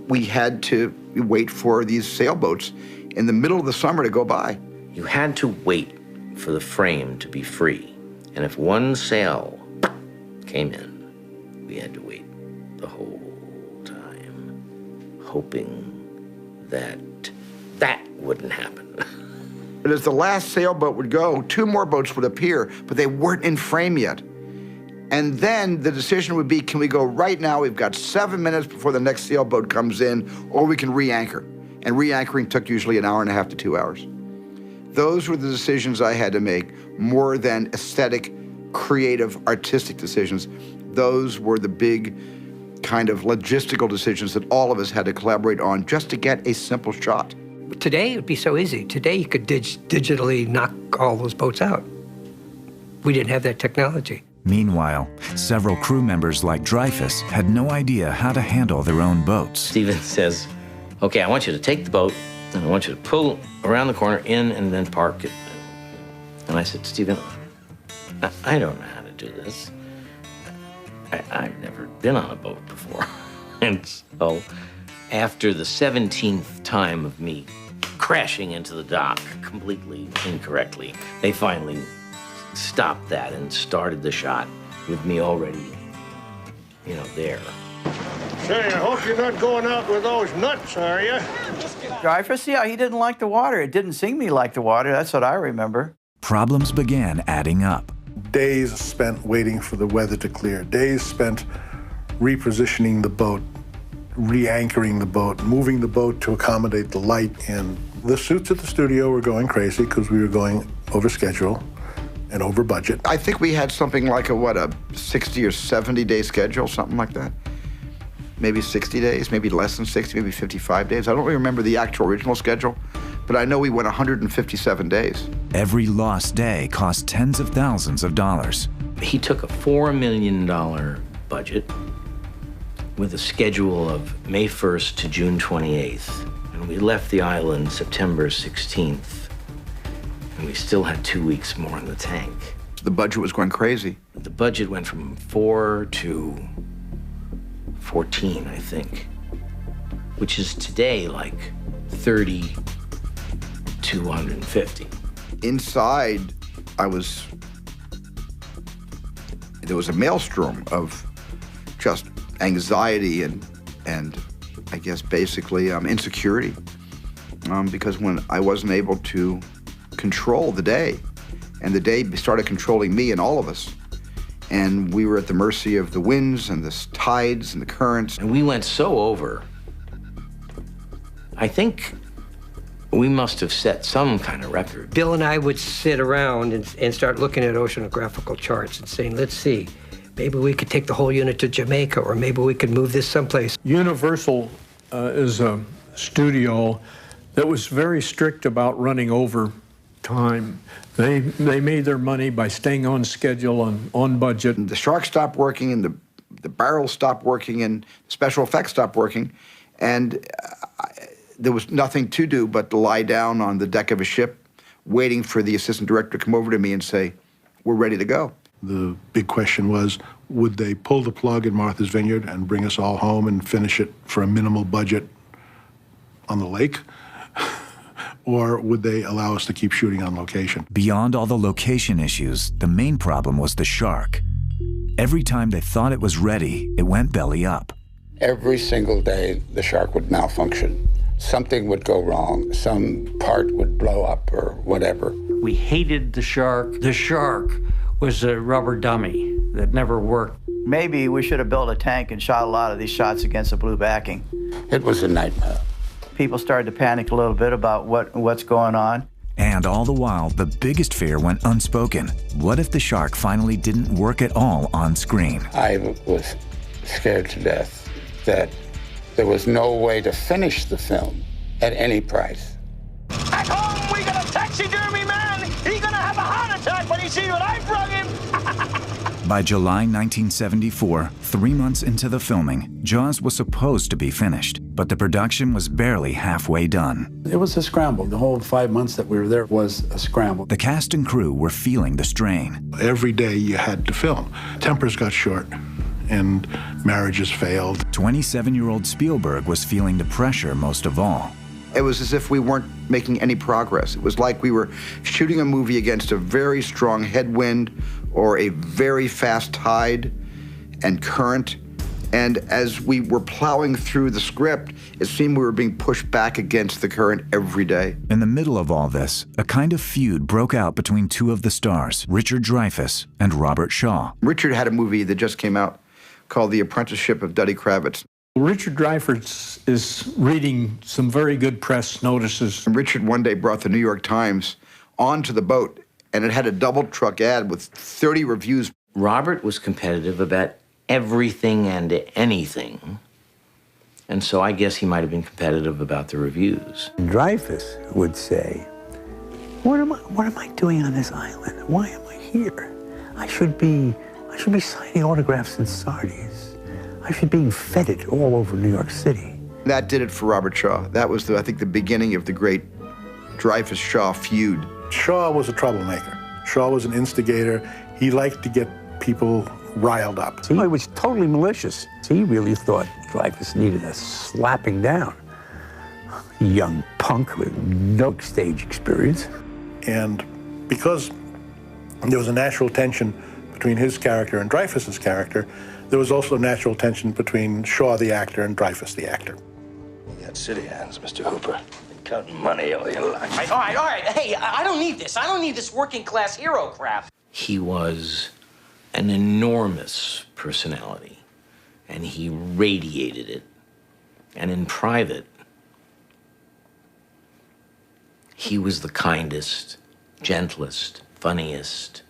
We had to wait for these sailboats in the middle of the summer to go by. You had to wait for the frame to be free. And if one sail came in, we had to wait the whole time, hoping that that wouldn't happen. But as the last sailboat would go, two more boats would appear, but they weren't in frame yet. And then the decision would be, can we go right now? We've got 7 minutes before the next sailboat comes in, or we can re-anchor. And re-anchoring took usually an hour and a half to 2 hours. Those were the decisions I had to make, more than aesthetic, creative, artistic decisions. Those were the big kind of logistical decisions that all of us had to collaborate on just to get a simple shot. Today, it would be so easy. Today, you could digitally knock all those boats out. We didn't have that technology. Meanwhile, several crew members like Dreyfus had no idea how to handle their own boats. Steven says, okay, I want you to take the boat, and I want you to pull around the corner in and then park it. And I said, Steven, I don't know how to do this. I've never been on a boat before. And so after the 17th time of me crashing into the dock completely incorrectly, they finally stopped that and started the shot with me already, there. Say, I hope you're not going out with those nuts, are you? Dreyfus, yeah, he didn't like the water. It didn't seem he liked the water. That's what I remember. Problems began adding up. Days spent waiting for the weather to clear. Days spent repositioning the boat, re-anchoring the boat, moving the boat to accommodate the light. And the suits at the studio were going crazy because we were going over schedule and over budget. I think we had something like a 60 or 70 day schedule, something like that. Maybe 60 days, maybe less than 60, maybe 55 days. I don't really remember the actual original schedule, but I know we went 157 days. Every lost day cost tens of thousands of dollars. He took a $4 million budget with a schedule of May 1st to June 28th. And we left the island September 16th. And we still had 2 weeks more in the tank. The budget was going crazy. The budget went from 4 to 14, I think, which is today like 30 to 150. Inside, there was a maelstrom of just anxiety and I guess basically insecurity, because when I wasn't able to control the day, and the day started controlling me and all of us, and we were at the mercy of the winds and the tides and the currents. And we went so over. I think We must have set some kind of record. Bill and I would sit around and start looking at oceanographical charts and saying, let's see, maybe we could take the whole unit to Jamaica, or maybe we could move this someplace. Universal is a studio that was very strict about running over time. They made their money by staying on schedule and on budget. The shark stopped working, and the barrels stopped working, and special effects stopped working, and there was nothing to do but to lie down on the deck of a ship, waiting for the assistant director to come over to me and say, we're ready to go. The big question was, would they pull the plug in Martha's Vineyard and bring us all home and finish it for a minimal budget on the lake? Or would they allow us to keep shooting on location? Beyond all the location issues, the main problem was the shark. Every time they thought it was ready, it went belly up. Every single day, the shark would malfunction. Something would go wrong. Some part would blow up or whatever. We hated the shark. The shark was a rubber dummy that never worked. Maybe we should have built a tank and shot a lot of these shots against the blue backing. It was a nightmare. People started to panic a little bit about what's going on. And all the while, the biggest fear went unspoken. What if the shark finally didn't work at all on screen? I was scared to death that there was no way to finish the film at any price. At home, we got a taxidermy man. He's gonna have a heart attack when he sees what I brought him. By July 1974, 3 months into the filming, Jaws was supposed to be finished, but the production was barely halfway done. It was a scramble. The whole 5 months that we were there was a scramble. The cast and crew were feeling the strain. Every day you had to film. Tempers got short, and marriages failed. 27-year-old Spielberg was feeling the pressure most of all. It was as if we weren't making any progress. It was like we were shooting a movie against a very strong headwind or a very fast tide and current. And as we were plowing through the script, it seemed we were being pushed back against the current every day. In the middle of all this, a kind of feud broke out between two of the stars, Richard Dreyfuss and Robert Shaw. Richard had a movie that just came out called The Apprenticeship of Duddy Kravitz. Richard Dreyfuss is reading some very good press notices. And Richard one day brought the New York Times onto the boat, and it had a double truck ad with 30 reviews. Robert was competitive about everything and anything, and so I guess he might have been competitive about the reviews. Dreyfuss would say, what am I doing on this island? Why am I here? I should be signing autographs in Sardis. I should be feted all over New York City. That did it for Robert Shaw. That was, I think, the beginning of the great Dreyfuss-Shaw feud. Shaw was a troublemaker. Shaw was an instigator. He liked to get people riled up. He was totally malicious. He really thought Dreyfuss needed a slapping down. A young punk with no stage experience. And because there was a natural tension between his character and Dreyfuss's character, there was also natural tension between Shaw the actor and Dreyfuss the actor. You got city hands, Mr. Hooper. Counting money all your life. All right. Hey, I don't need this. I don't need this working-class hero crap. He was an enormous personality, and he radiated it. And in private, he was the kindest, gentlest, funniest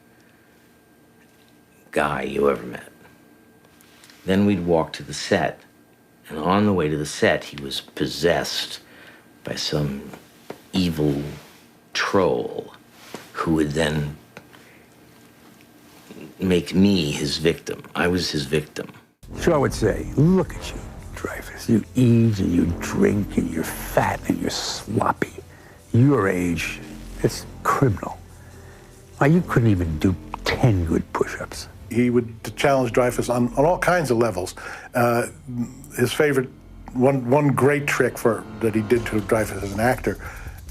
guy you ever met. Then we'd walk to the set, and on the way to the set, he was possessed by some evil troll who would then make me his victim. I was his victim. Shaw would say, look at you, Dreyfuss. You eat and you drink and you're fat and you're sloppy. Your age, it's criminal. Why, you couldn't even do 10 good push-ups. He would challenge Dreyfuss on all kinds of levels. His favorite, one great trick that he did to Dreyfuss as an actor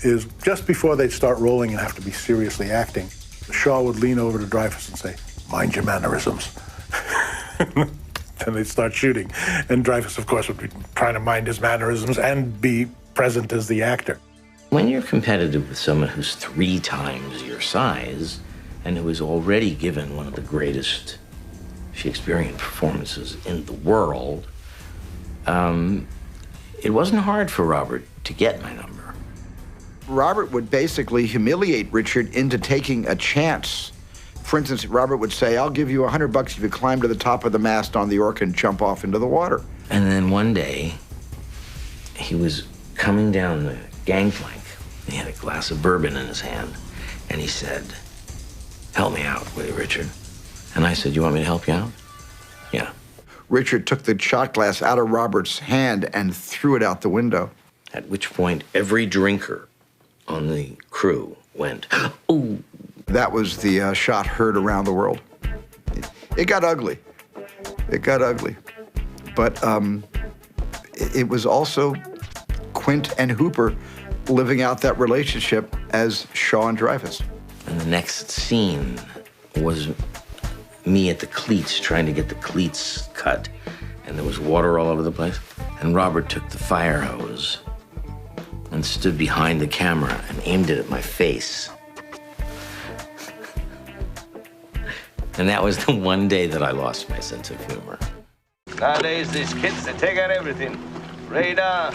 is just before they'd start rolling and have to be seriously acting, Shaw would lean over to Dreyfuss and say, mind your mannerisms. Then they'd start shooting. And Dreyfuss, of course, would be trying to mind his mannerisms and be present as the actor. When you're competitive with someone who's 3 times your size, and who was already given one of the greatest Shakespearean performances in the world, it wasn't hard for Robert to get my number. Robert would basically humiliate Richard into taking a chance. For instance, Robert would say, I'll give you $100 if you climb to the top of the mast on the Orca and jump off into the water. And then one day, he was coming down the gangplank. He had a glass of bourbon in his hand, and he said, help me out, will you, Richard? And I said, you want me to help you out? Yeah. Richard took the shot glass out of Robert's hand and threw it out the window. At which point, every drinker on the crew went, ooh. That was the shot heard around the world. It got ugly. It got ugly. But it was also Quint and Hooper living out that relationship as Shaw and Dreyfus. And the next scene was me at the cleats, trying to get the cleats cut. And there was water all over the place. And Robert took the fire hose and stood behind the camera and aimed it at my face. And that was the one day that I lost my sense of humor. Nowadays, these kids, they take out everything. Radar,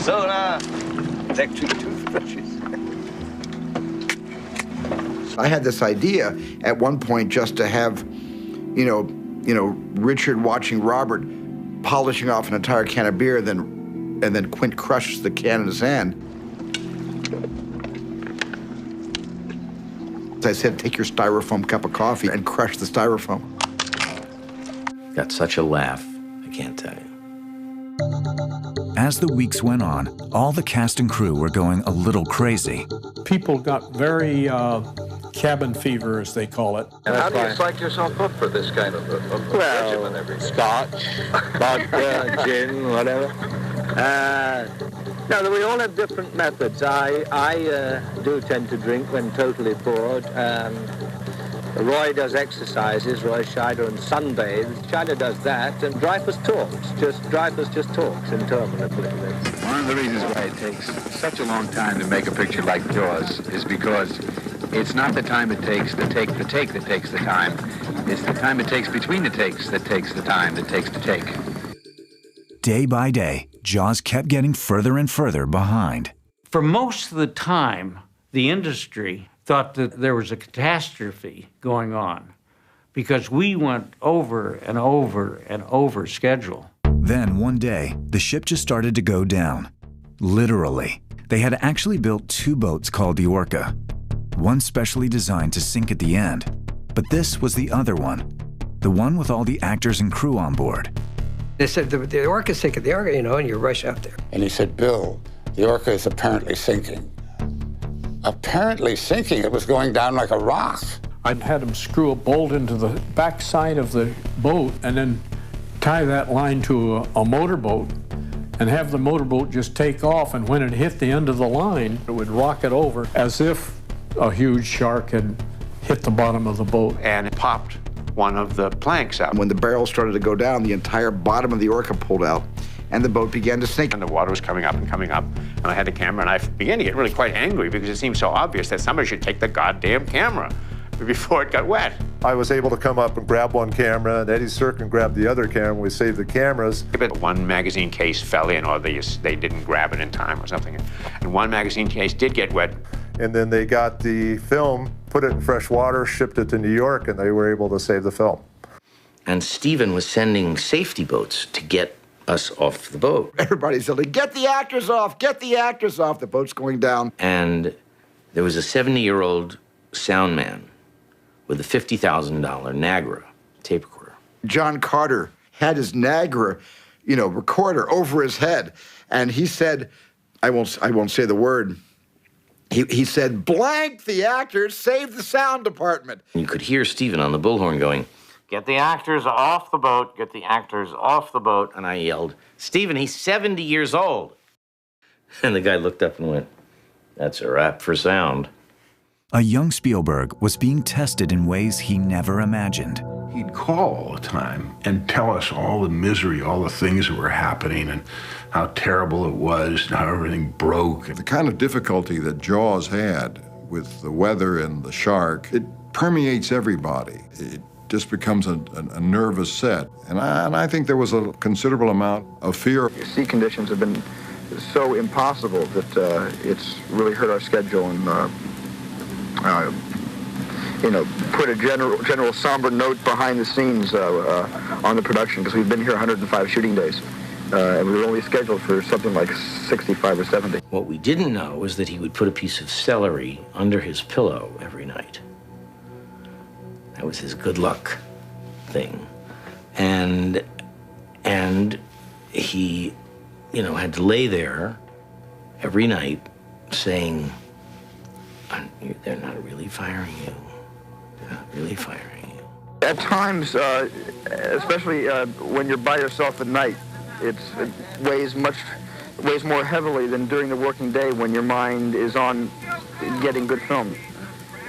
sonar, electric toothbrushes. I had this idea at one point just to have, you know, Richard watching Robert polishing off an entire can of beer, and then Quint crushes the can in his hand. I said, take your styrofoam cup of coffee and crush the styrofoam. Got such a laugh, I can't tell you. As the weeks went on, all the cast and crew were going a little crazy. People got very cabin fever, as they call it. And how do you psych yourself up for this kind of regimen every day? Scotch, vodka, gin, whatever. No, we all have different methods. I do tend to drink when totally bored. Roy does exercises, Roy Scheider, and sunbathes. Scheider does that, and Dreyfus talks. Dreyfus just talks interminably. One of the reasons why it takes such a long time to make a picture like Jaws is because it's not the time it takes to take the take that takes the time. It's the time it takes between the takes that takes the time that takes to take. Day by day, Jaws kept getting further and further behind. For most of the time, the industry thought that there was a catastrophe going on because we went over and over and over schedule. Then one day, the ship just started to go down. Literally. They had actually built two boats called the Orca. One specially designed to sink at the end, but this was the other one. The one with all the actors and crew on board. They said, the Orca's sinking, the Orca, and you rush out there. And he said, Bill, the Orca is apparently sinking. Apparently sinking? It was going down like a rock. I had him screw a bolt into the backside of the boat and then tie that line to a motorboat and have the motorboat just take off, and when it hit the end of the line, it would rock it over as if a huge shark had hit the bottom of the boat. And it popped one of the planks out. When the barrel started to go down, the entire bottom of the Orca pulled out, and the boat began to sink. And the water was coming up, and I had the camera, and I began to get really quite angry because it seemed so obvious that somebody should take the goddamn camera before it got wet. I was able to come up and grab one camera, and Eddie Serkin grabbed the other camera. We saved the cameras. One magazine case fell in, or they didn't grab it in time or something. And one magazine case did get wet. And then they got the film, put it in fresh water, shipped it to New York, and they were able to save the film. And Steven was sending safety boats to get us off the boat. Everybody's yelling, get the actors off, get the actors off. The boat's going down. And there was a 70-year-old sound man with a $50,000 Nagra tape recorder. John Carter had his Nagra, recorder over his head, and he said, I won't say the word. He said, blank the actors, save the sound department. And you could hear Steven on the bullhorn going, get the actors off the boat, get the actors off the boat. And I yelled, Steven, he's 70 years old. And the guy looked up and went, that's a wrap for sound. A young Spielberg was being tested in ways he never imagined. He'd call all the time and tell us all the misery, all the things that were happening and how terrible it was and how everything broke. The kind of difficulty that Jaws had with the weather and the shark, it permeates everybody. It just becomes a nervous set. And I think there was a considerable amount of fear. Sea conditions have been so impossible that it's really hurt our schedule and, put a general somber note behind the scenes on the production, because we've been here 105 shooting days. And we were only scheduled for something like 65 or 70. What we didn't know was that he would put a piece of celery under his pillow every night. That was his good luck thing. And he, had to lay there every night saying, they're not really firing you. They're not really firing you. At times, especially when you're by yourself at night, it weighs more heavily than during the working day when your mind is on getting good film.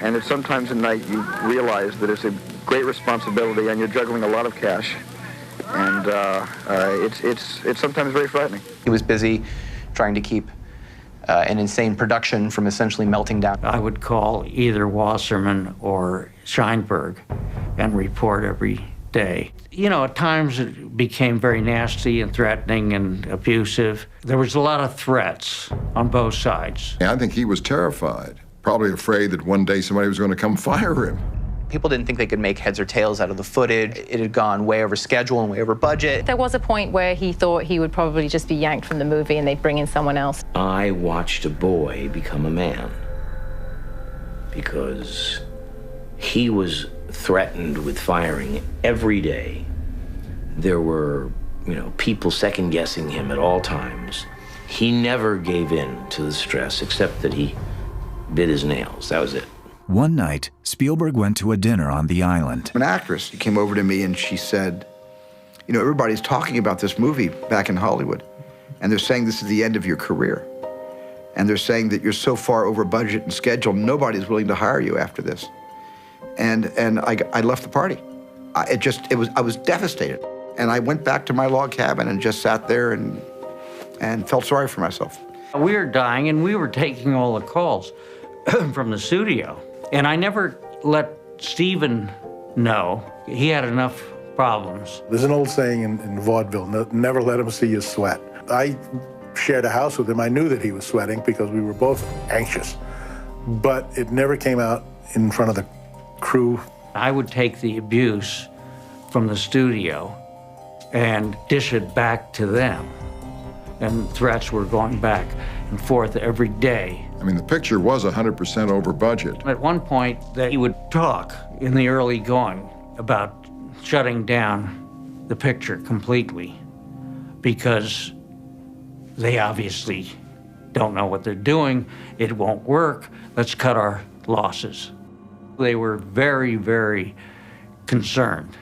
And it's sometimes at night you realize that it's a great responsibility and you're juggling a lot of cash. And it's sometimes very frightening. He was busy trying to keep an insane production from essentially melting down. I would call either Wasserman or Scheinberg and report every day. At times it became very nasty and threatening and abusive. There was a lot of threats on both sides. I think he was terrified, probably afraid that one day somebody was going to come fire him. People didn't think they could make heads or tails out of the footage. It had gone way over schedule and way over budget. There was a point where he thought he would probably just be yanked from the movie and they'd bring in someone else. I watched a boy become a man because he was threatened with firing every day. There were, people second-guessing him at all times. He never gave in to the stress, except that he bit his nails. That was it. One night, Spielberg went to a dinner on the island. An actress came over to me and she said, everybody's talking about this movie back in Hollywood, and they're saying this is the end of your career. And they're saying that you're so far over budget and schedule, nobody's willing to hire you after this. And I left the party. I was devastated. And I went back to my log cabin and just sat there and felt sorry for myself. We were dying and we were taking all the calls from the studio. And I never let Steven know. He had enough problems. There's an old saying in vaudeville, never let him see you sweat. I shared a house with him. I knew that he was sweating because we were both anxious. But it never came out in front of the crew. I would take the abuse from the studio and dish it back to them. And threats were going back and forth every day. I mean, the picture was 100% over budget. At one point, he would talk in the early going about shutting down the picture completely because they obviously don't know what they're doing. It won't work. Let's cut our losses. They were very, very concerned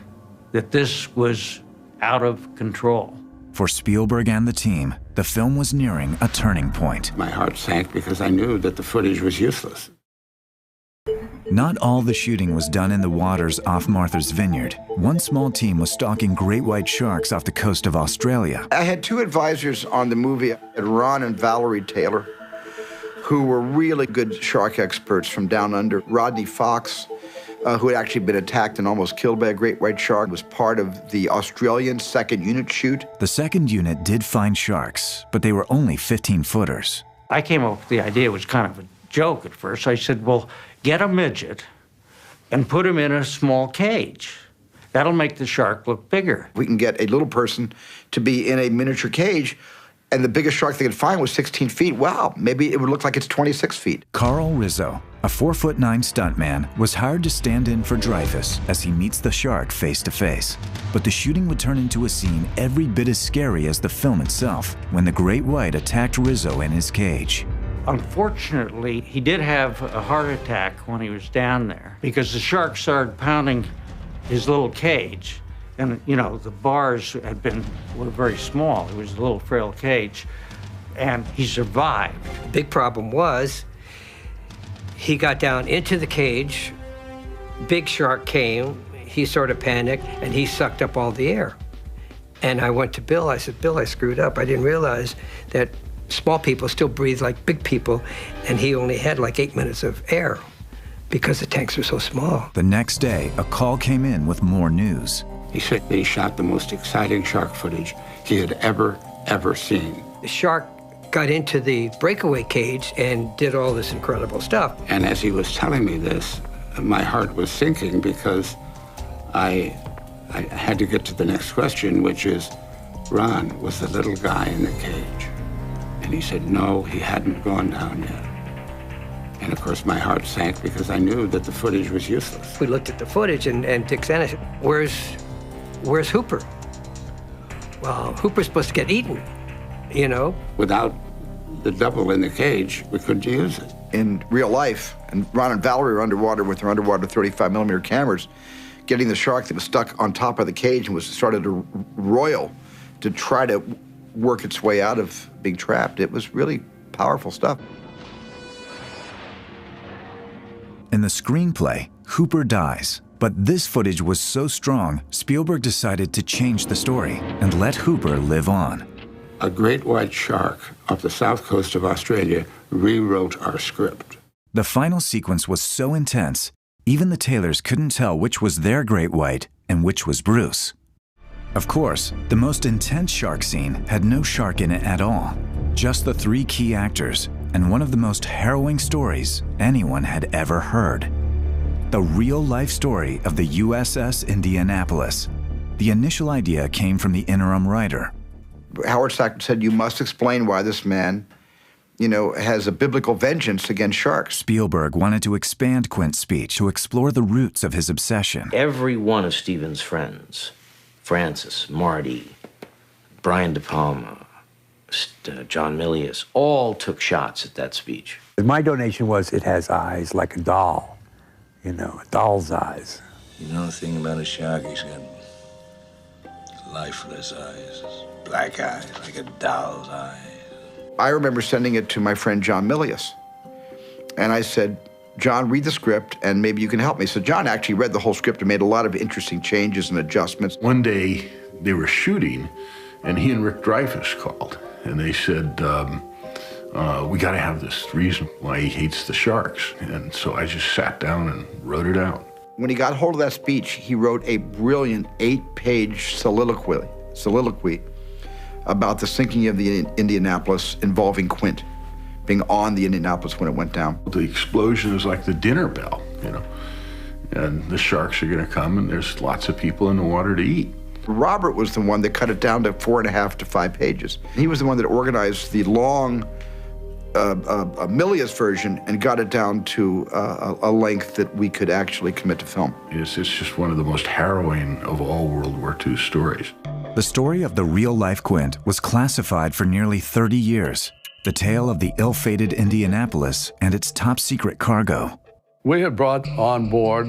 that this was out of control. For Spielberg and the team, the film was nearing a turning point. My heart sank because I knew that the footage was useless. Not all the shooting was done in the waters off Martha's Vineyard. One small team was stalking great white sharks off the coast of Australia. I had two advisors on the movie, Ron and Valerie Taylor, who were really good shark experts from down under. Rodney Fox, who had actually been attacked and almost killed by a great white shark, was part of the Australian second unit shoot. The second unit did find sharks, but they were only 15-footers. I came up with the idea, it was kind of a joke at first. I said, well, get a midget and put him in a small cage. That'll make the shark look bigger. We can get a little person to be in a miniature cage, and the biggest shark they could find was 16 feet. Wow, maybe it would look like it's 26 feet. Carl Rizzo, a 4'9" stuntman, was hired to stand in for Dreyfus as he meets the shark face to face. But the shooting would turn into a scene every bit as scary as the film itself when the great white attacked Rizzo in his cage. Unfortunately, he did have a heart attack when he was down there because the shark started pounding his little cage. And, the bars were very small. It was a little frail cage, and he survived. The big problem was he got down into the cage, big shark came, he sort of panicked, and he sucked up all the air. And I went to Bill, I said, Bill, I screwed up. I didn't realize that small people still breathe like big people, and he only had like 8 minutes of air because the tanks were so small. The next day, a call came in with more news. He said he shot the most exciting shark footage he had ever seen. The shark got into the breakaway cage and did all this incredible stuff. And as he was telling me this, my heart was sinking because I had to get to the next question, which is, Ron, was the little guy in the cage? And he said, no, he hadn't gone down yet. And of course, my heart sank because I knew that the footage was useless. We looked at the footage, and Dick Santa said, where's Hooper? Well, Hooper's supposed to get eaten, you know? Without the double in the cage, we couldn't use it. In real life, and Ron and Valerie were underwater with their underwater 35mm cameras, getting the shark that was stuck on top of the cage and was started to roil to try to work its way out of being trapped. It was really powerful stuff. In the screenplay, Hooper dies, but this footage was so strong, Spielberg decided to change the story and let Hooper live on. A great white shark off the south coast of Australia rewrote our script. The final sequence was so intense, even the Taylors couldn't tell which was their great white and which was Bruce. Of course, the most intense shark scene had no shark in it at all, just the three key actors, and one of the most harrowing stories anyone had ever heard. The real-life story of the USS Indianapolis. The initial idea came from the interim writer. Howard Sackler said, you must explain why this man, has a biblical vengeance against sharks. Spielberg wanted to expand Quint's speech to explore the roots of his obsession. Every one of Steven's friends, Francis, Marty, Brian De Palma, John Milius, all took shots at that speech. My donation was, it has eyes like a doll, a doll's eyes. You know the thing about a shark, he's got lifeless eyes, black eyes, like a doll's eyes. I remember sending it to my friend John Milius. And I said, John, read the script and maybe you can help me. So John actually read the whole script and made a lot of interesting changes and adjustments. One day they were shooting and he and Rick Dreyfuss called and they said, we got to have this reason why he hates the sharks. And so I just sat down and wrote it out. When he got hold of that speech, he wrote a brilliant 8-page soliloquy about the sinking of the Indianapolis involving Quint, being on the Indianapolis when it went down. The explosion is like the dinner bell, and the sharks are going to come and there's lots of people in the water to eat. Robert was the one that cut it down to 4.5 to 5 pages. He was the one that organized the long Milius version and got it down to a length that we could actually commit to film. It's just one of the most harrowing of all World War II stories. The story of the real-life Quint was classified for nearly 30 years. The tale of the ill-fated Indianapolis and its top-secret cargo. We had brought on board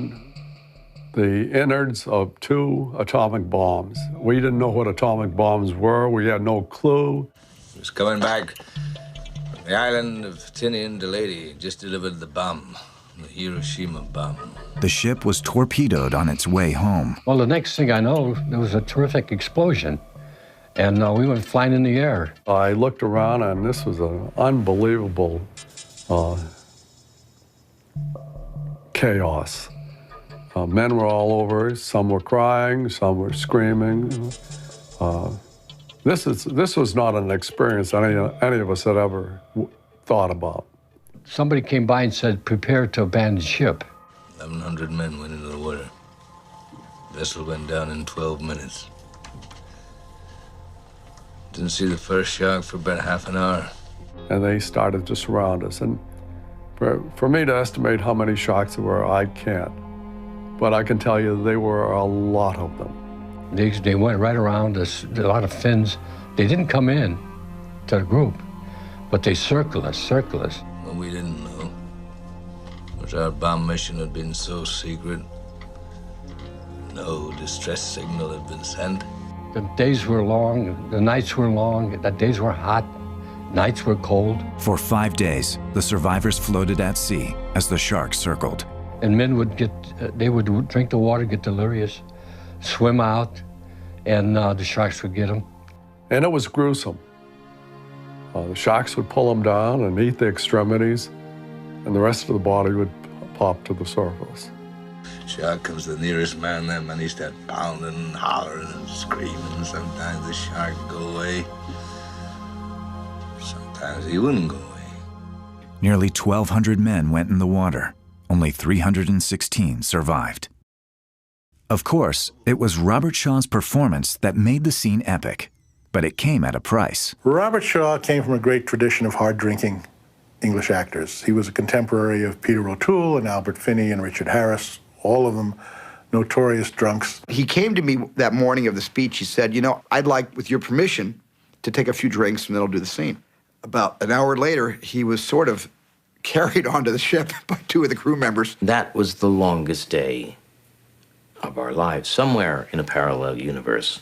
the innards of 2 atomic bombs. We didn't know what atomic bombs were. We had no clue. He was coming back from the island of Tinian to Lady, just delivered the bomb, the Hiroshima bomb. The ship was torpedoed on its way home. Well, the next thing I know, there was a terrific explosion, and we went flying in the air. I looked around, and this was an unbelievable chaos. Men were all over. Some were crying, some were screaming. This was not an experience any of us had ever thought about. Somebody came by and said, prepare to abandon ship. 1,100 men went into the water. The vessel went down in 12 minutes. Didn't see the first shark for about half an hour. And they started to surround us. And for me to estimate how many sharks there were, I can't. But I can tell you there were a lot of them. They went right around us, a lot of fins. They didn't come in to the group, but they circled us. What we didn't know was our bomb mission had been so secret, no distress signal had been sent. The days were long, the nights were long, the days were hot, nights were cold. For 5 days, the survivors floated at sea as the sharks circled. And men would they would drink the water, get delirious, swim out, and the sharks would get them. And it was gruesome. The sharks would pull them down and eat the extremities, and the rest of the body would pop to the surface. Shark comes the nearest man, that man, he starts pounding and hollering and screaming. Sometimes the shark would go away. Sometimes Sometimes he wouldn't go away. Nearly 1,200 men went in the water. Only 316 survived. Of course, it was Robert Shaw's performance that made the scene epic, but it came at a price. Robert Shaw came from a great tradition of hard-drinking English actors. He was a contemporary of Peter O'Toole and Albert Finney and Richard Harris, all of them notorious drunks. He came to me that morning of the speech. He said, you know, I'd like, with your permission, to take a few drinks and then I'll do the scene. About an hour later, he was sort of carried onto the ship by two of the crew members. That was the longest day of our lives. Somewhere in a parallel universe,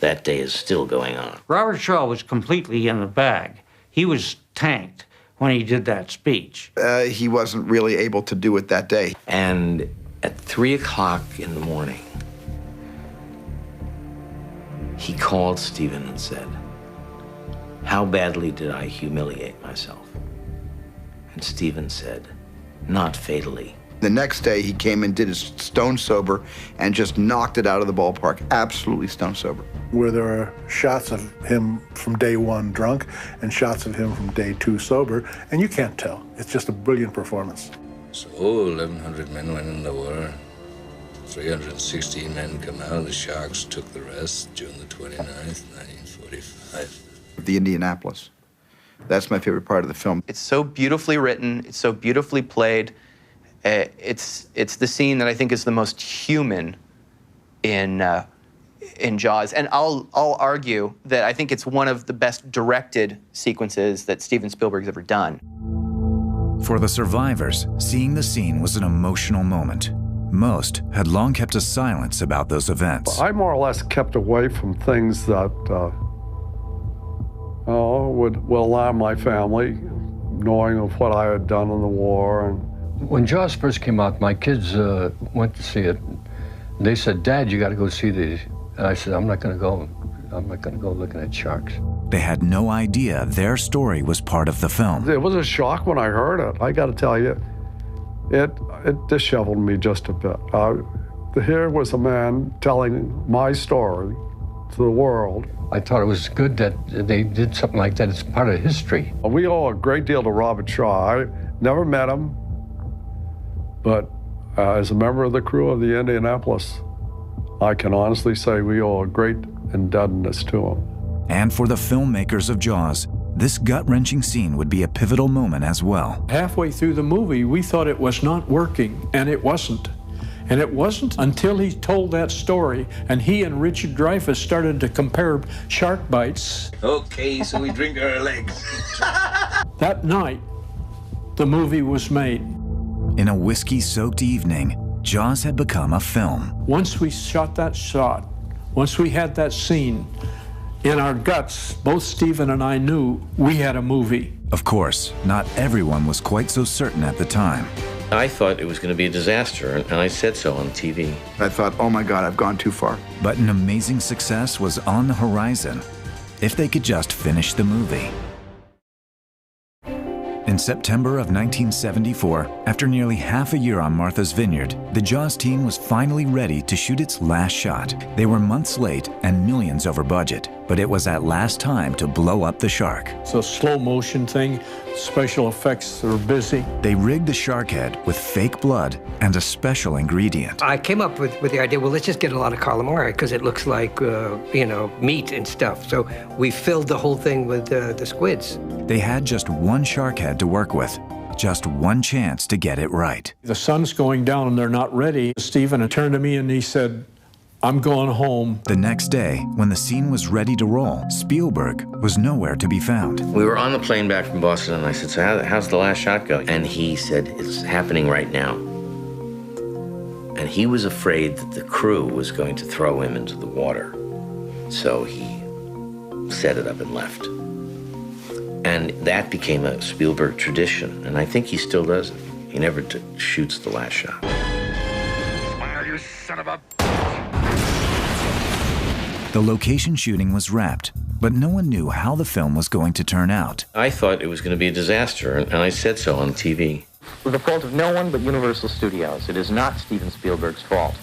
that day is still going on. Robert Shaw was completely in the bag. He was tanked when he did that speech. He wasn't really able to do it that day. And at 3 o'clock in the morning, he called Steven and said, "How badly did I humiliate myself?" And Steven said, "Not fatally." The next day, he came and did his stone sober and just knocked it out of the ballpark, absolutely stone sober. Where there are shots of him from day one drunk and shots of him from day two sober, and you can't tell. It's just a brilliant performance. So 1,100 men went in the war. 316 men come out. The Sharks took the rest June the 29th, 1945. The Indianapolis. That's my favorite part of the film. It's so beautifully written. It's so beautifully played. It's the scene that I think is the most human in Jaws, and I'll argue that I think it's one of the best directed sequences that Steven Spielberg's ever done. For the survivors, seeing the scene was an emotional moment. Most had long kept a silence about those events. I more or less kept away from things that would alarm my family, knowing of what I had done in the war. And when Jaws first came out, my kids went to see it. They said, "Dad, you got to go see these." And I said, "I'm not going to go. I'm not going to go looking at sharks." They had no idea their story was part of the film. It was a shock when I heard it. I got to tell you, it disheveled me just a bit. Here was a man telling my story to the world. I thought it was good that they did something like that. It's part of history. We owe a great deal to Robert Shaw. I never met him, but as a member of the crew of the Indianapolis, I can honestly say we owe a great indebtedness to him. And for the filmmakers of Jaws, this gut-wrenching scene would be a pivotal moment as well. Halfway through the movie, we thought it was not working, and it wasn't. And it wasn't until he told that story and he and Richard Dreyfuss started to compare shark bites. Okay, so we drink our legs. That night, the movie was made. In a whiskey-soaked evening, Jaws had become a film. Once we shot that shot, once we had that scene, in our guts, both Steven and I knew we had a movie. Of course, not everyone was quite so certain at the time. I thought it was going to be a disaster, and I said so on TV. I thought, oh my God, I've gone too far. But an amazing success was on the horizon, if they could just finish the movie. In September of 1974, after nearly half a year on Martha's Vineyard, the Jaws team was finally ready to shoot its last shot. They were months late and millions over budget, but it was at last time to blow up the shark. It's a slow motion thing. Special effects are busy. They rigged the shark head with fake blood and a special ingredient. I came up with the idea, well, let's just get a lot of calamari because it looks like, meat and stuff. So we filled the whole thing with the squids. They had just one shark head to work with, just one chance to get it right. The sun's going down and they're not ready. Steven turned to me and he said, "I'm going home." The next day, when the scene was ready to roll, Spielberg was nowhere to be found. We were on the plane back from Boston, and I said, "So how's the last shot going?" And he said, "It's happening right now." And he was afraid that the crew was going to throw him into the water. So he set it up and left. And that became a Spielberg tradition, and I think he still does it. He never shoots the last shot. Smile, you son of a... The location shooting was wrapped, but no one knew how the film was going to turn out. I thought it was going to be a disaster, and I said so on TV. With the fault of no one but Universal Studios. It is not Steven Spielberg's fault.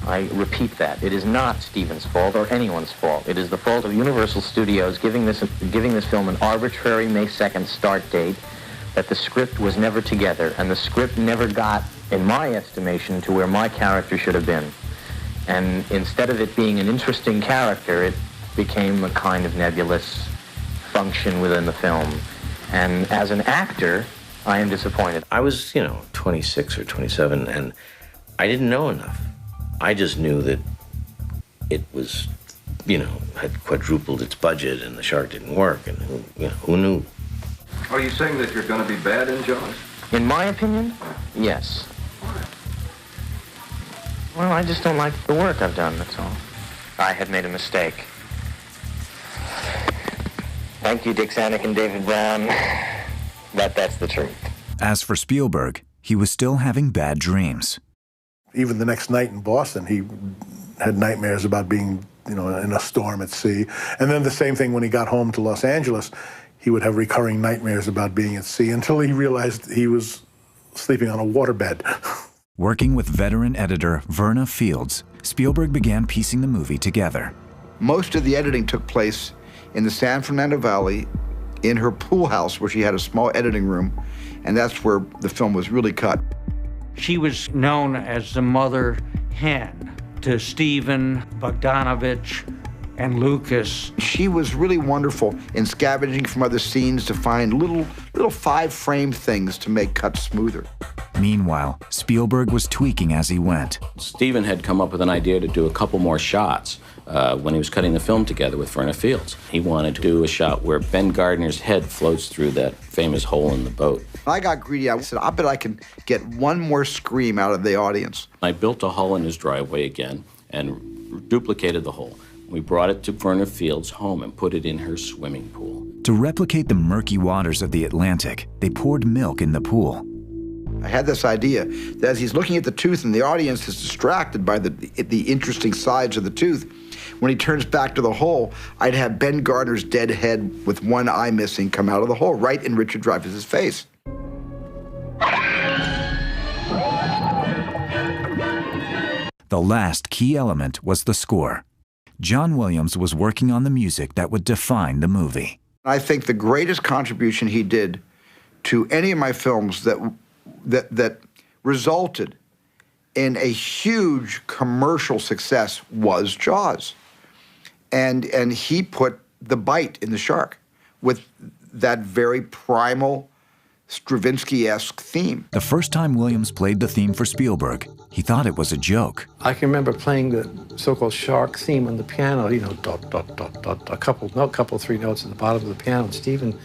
I repeat that. It is not Steven's fault or anyone's fault. It is the fault of Universal Studios giving this film an arbitrary May 2nd start date, that the script was never together, and the script never got, in my estimation, to where my character should have been. And instead of it being an interesting character, it became a kind of nebulous function within the film. And as an actor, I am disappointed. I was, 26 or 27, and I didn't know enough. I just knew that it was, had quadrupled its budget and the shark didn't work, and who knew? Are you saying that you're going to be bad in Jaws? In my opinion, yes. Well, I just don't like the work I've done, that's all. I had made a mistake. Thank you, Dick Zanuck and David Brown. But that's the truth. As for Spielberg, he was still having bad dreams. Even the next night in Boston, he had nightmares about being, in a storm at sea. And then the same thing when he got home to Los Angeles, he would have recurring nightmares about being at sea until he realized he was sleeping on a waterbed. Working with veteran editor Verna Fields, Spielberg began piecing the movie together. Most of the editing took place in the San Fernando Valley in her pool house, where she had a small editing room, and that's where the film was really cut. She was known as the mother hen to Steven, Bogdanovich, and Lucas. She was really wonderful in scavenging from other scenes to find little 5-frame things to make cuts smoother. Meanwhile, Spielberg was tweaking as he went. Steven had come up with an idea to do a couple more shots when he was cutting the film together with Verna Fields. He wanted to do a shot where Ben Gardner's head floats through that famous hole in the boat. I got greedy. I said, I bet I can get one more scream out of the audience. I built a hole in his driveway again and duplicated the hole. We brought it to Verna Fields' home and put it in her swimming pool. To replicate the murky waters of the Atlantic, they poured milk in the pool. I had this idea that as he's looking at the tooth and the audience is distracted by the interesting sides of the tooth, when he turns back to the hole, I'd have Ben Gardner's dead head with one eye missing come out of the hole, right in Richard Dreyfuss's face. The last key element was the score. John Williams was working on the music that would define the movie. I think the greatest contribution he did to any of my films that resulted in a huge commercial success was Jaws. And he put the bite in the shark with that very primal Stravinsky-esque theme. The first time Williams played the theme for Spielberg, he thought it was a joke. I can remember playing the so-called shark theme on the piano, dot, dot, dot, dot, a couple, 3 notes at the bottom of the piano, and Steven,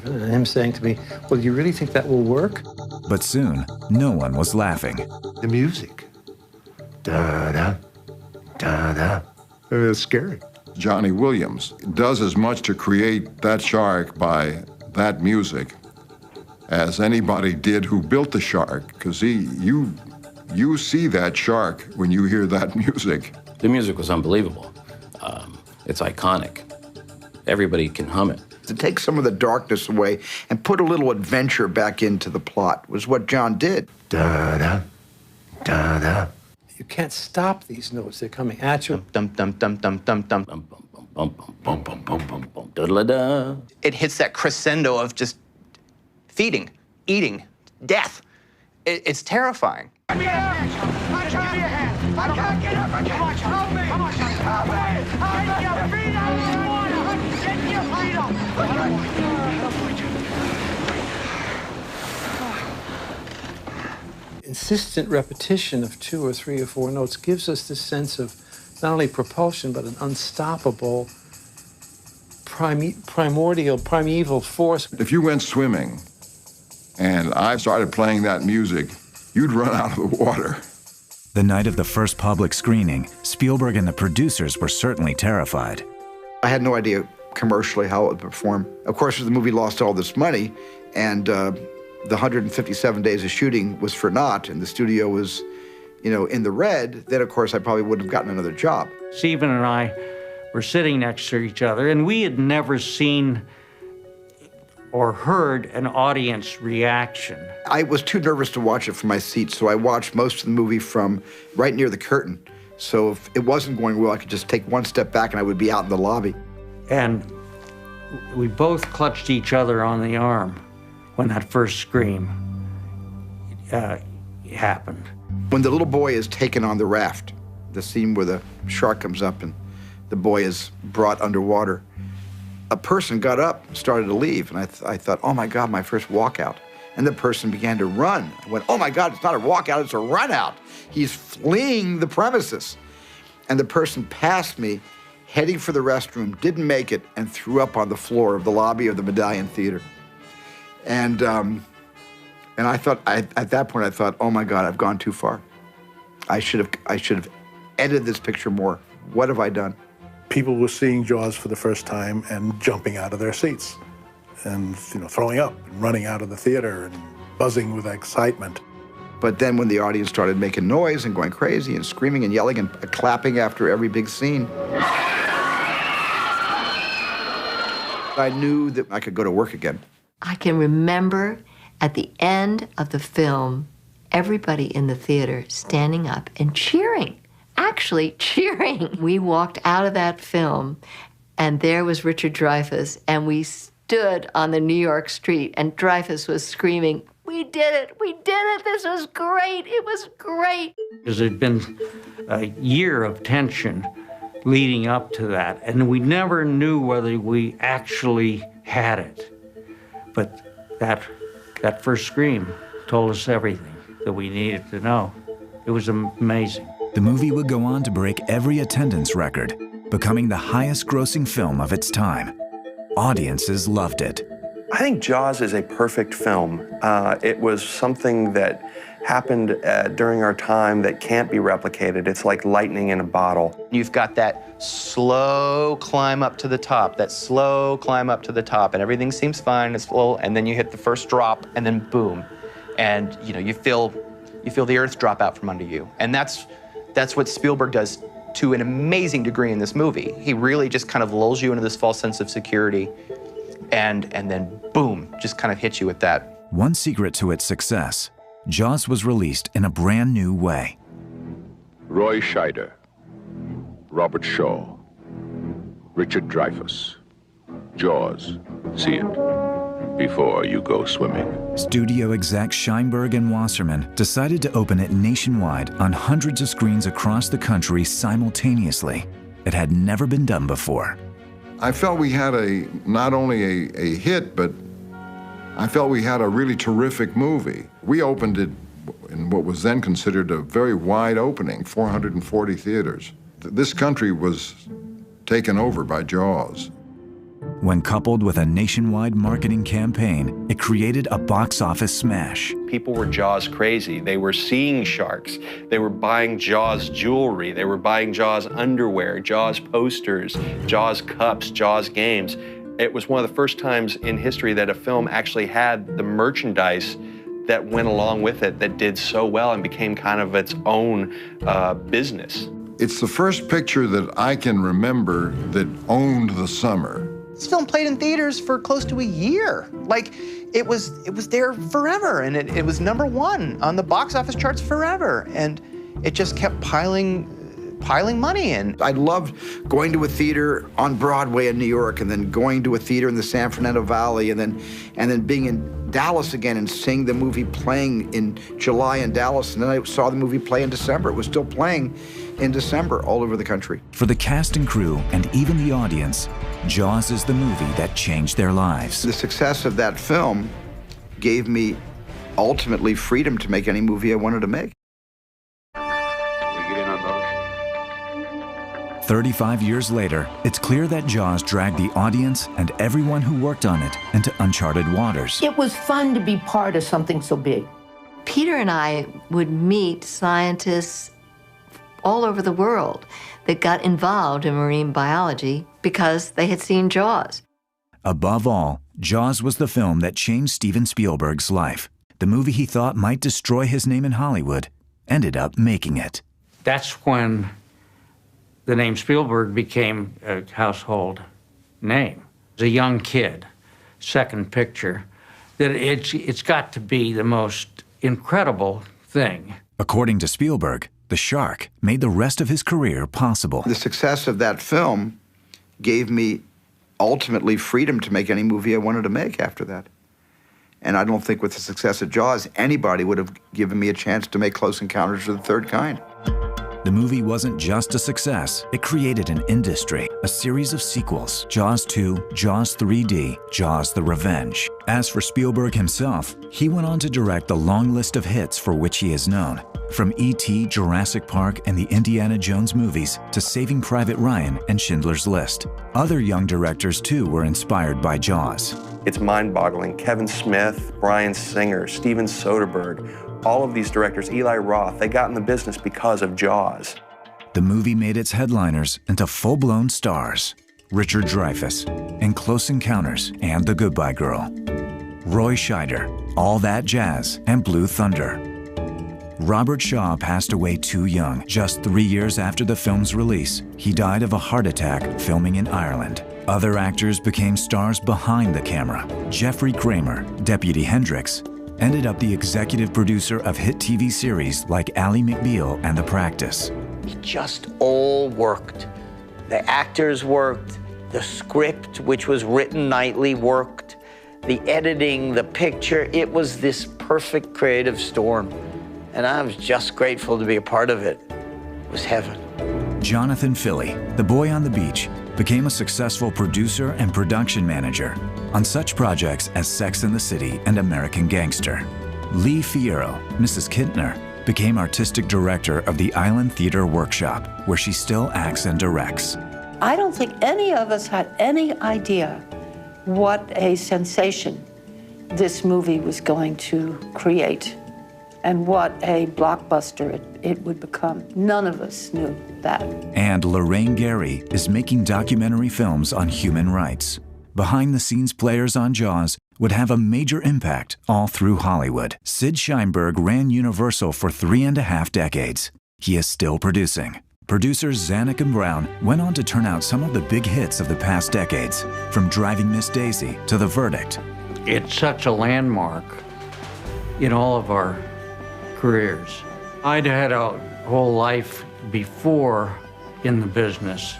and him saying to me, well, do you really think that will work? But soon, no one was laughing. The music. Da-da, da-da. It's scary. Johnny Williams does as much to create that shark by that music as anybody did who built the shark, because you see that shark when you hear that music. The music was unbelievable. It's iconic. Everybody can hum it. To take some of the darkness away and put a little adventure back into the plot was what John did. Da-da, da-da. You can't stop these notes. They're coming at you. Dum dum dum dum dum dum dum bum bum bum bum bum bum da-da-da. It hits that crescendo of just feeding, eating, death. It's terrifying. Give me a hand. Give me a hand. I can't get up. I can't. Help me. Come on, help me. Get your feet out of the water. Get your feet up. Insistent repetition of 2 or 3 or 4 notes gives us this sense of not only propulsion, but an unstoppable, primeval force. If you went swimming and I started playing that music, you'd run out of the water. The night of the first public screening, Spielberg and the producers were certainly terrified. I had no idea commercially how it would perform. Of course, the movie lost all this money, and the 157 days of shooting was for naught, and the studio was, in the red, then of course I probably wouldn't have gotten another job. Steven and I were sitting next to each other, and we had never seen or heard an audience reaction. I was too nervous to watch it from my seat, so I watched most of the movie from right near the curtain So if it wasn't going well, I could just take one step back and I would be out in the lobby. And we both clutched each other on the arm when that first scream happened. When the little boy is taken on the raft, the scene where the shark comes up and the boy is brought underwater, a person got up, started to leave, and I thought, oh my God, my first walkout. And the person began to run. I went, oh my God, it's not a walkout, it's a run out. He's fleeing the premises. And the person passed me, heading for the restroom, didn't make it, and threw up on the floor of the lobby of the Medallion Theater. And I thought, at that point, I thought, oh my God, I've gone too far. I should have edited this picture more. What have I done? People were seeing Jaws for the first time and jumping out of their seats and, throwing up and running out of the theater and buzzing with excitement. But then when the audience started making noise and going crazy and screaming and yelling and clapping after every big scene, I knew that I could go to work again. I can remember at the end of the film, everybody in the theater standing up and cheering, actually cheering. We walked out of that film, and there was Richard Dreyfuss, and we stood on the New York street, and Dreyfuss was screaming, "We did it! We did it! This was great! It was great!" Because there'd been a year of tension leading up to that, and we never knew whether we actually had it. But that first scream told us everything that we needed to know. It was amazing. The movie would go on to break every attendance record, becoming the highest-grossing film of its time. Audiences loved it. I think Jaws is a perfect film. It was something that happened during our time that can't be replicated. It's like lightning in a bottle. You've got that slow climb up to the top, and everything seems fine, it's slow, and then you hit the first drop, and then boom. And you feel the earth drop out from under you. And that's what Spielberg does to an amazing degree in this movie. He really just kind of lulls you into this false sense of security, and then boom, just kind of hits you with that. One secret to its success, Jaws was released in a brand new way. Roy Scheider, Robert Shaw, Richard Dreyfuss. Jaws. See it before you go swimming. Studio execs Sheinberg and Wasserman decided to open it nationwide on hundreds of screens across the country simultaneously. It had never been done before. I felt we had not only a hit, but I felt we had a really terrific movie. We opened it in what was then considered a very wide opening, 440 theaters. This country was taken over by Jaws. When coupled with a nationwide marketing campaign, it created a box office smash. People were Jaws crazy. They were seeing sharks. They were buying Jaws jewelry. They were buying Jaws underwear, Jaws posters, Jaws cups, Jaws games. It was one of the first times in history that a film actually had the merchandise that went along with it that did so well and became kind of its own business. It's the first picture that I can remember that owned the summer. This film played in theaters for close to a year. Like, it was there forever, and it was #1 on the box office charts forever, and it just kept piling money in. I loved going to a theater on Broadway in New York, and then going to a theater in the San Fernando Valley, and then being in Dallas again and seeing the movie playing in July in Dallas, and then I saw the movie play in December. It was still playing in December all over the country. For the cast and crew, and even the audience, Jaws is the movie that changed their lives. The success of that film gave me ultimately freedom to make any movie I wanted to make. 35 years later, it's clear that Jaws dragged the audience and everyone who worked on it into uncharted waters. It was fun to be part of something so big. Peter and I would meet scientists all over the world that got involved in marine biology because they had seen Jaws. Above all, Jaws was the film that changed Steven Spielberg's life. The movie he thought might destroy his name in Hollywood ended up making it. That's when the name Spielberg became a household name. As a young kid, second picture, that it's got to be the most incredible thing. According to Spielberg, the shark made the rest of his career possible. The success of that film gave me ultimately freedom to make any movie I wanted to make after that. And I don't think with the success of Jaws, anybody would have given me a chance to make Close Encounters of the Third Kind. The movie wasn't just a success, it created an industry, a series of sequels, Jaws 2, Jaws 3D, Jaws the Revenge. As for Spielberg himself, he went on to direct the long list of hits for which he is known, from E.T., Jurassic Park, and the Indiana Jones movies to Saving Private Ryan and Schindler's List. Other young directors too were inspired by Jaws. It's mind-boggling. Kevin Smith, Bryan Singer, Steven Soderbergh, all of these directors, Eli Roth, they got in the business because of Jaws. The movie made its headliners into full-blown stars. Richard Dreyfuss in Close Encounters and The Goodbye Girl. Roy Scheider, All That Jazz, and Blue Thunder. Robert Shaw passed away too young. Just 3 years after the film's release, he died of a heart attack filming in Ireland. Other actors became stars behind the camera. Jeffrey Kramer, Deputy Hendricks, ended up the executive producer of hit TV series like Ally McBeal and The Practice. It just all worked. The actors worked, the script, which was written nightly, worked, the editing, the picture. It was this perfect creative storm. And I was just grateful to be a part of it. It was heaven. Jonathan Filley, the boy on the beach, became a successful producer and production manager on such projects as Sex and the City and American Gangster. Lee Fierro, Mrs. Kintner, became artistic director of the Island Theater Workshop, where she still acts and directs. I don't think any of us had any idea what a sensation this movie was going to create and what a blockbuster it would become. None of us knew that. And Lorraine Gary is making documentary films on human rights. Behind-the-scenes players on Jaws would have a major impact all through Hollywood. Sid Sheinberg ran Universal for 3.5 decades. He is still producing. Producers Zanuck and Brown went on to turn out some of the big hits of the past decades, from Driving Miss Daisy to The Verdict. It's such a landmark in all of our careers. I'd had a whole life before in the business,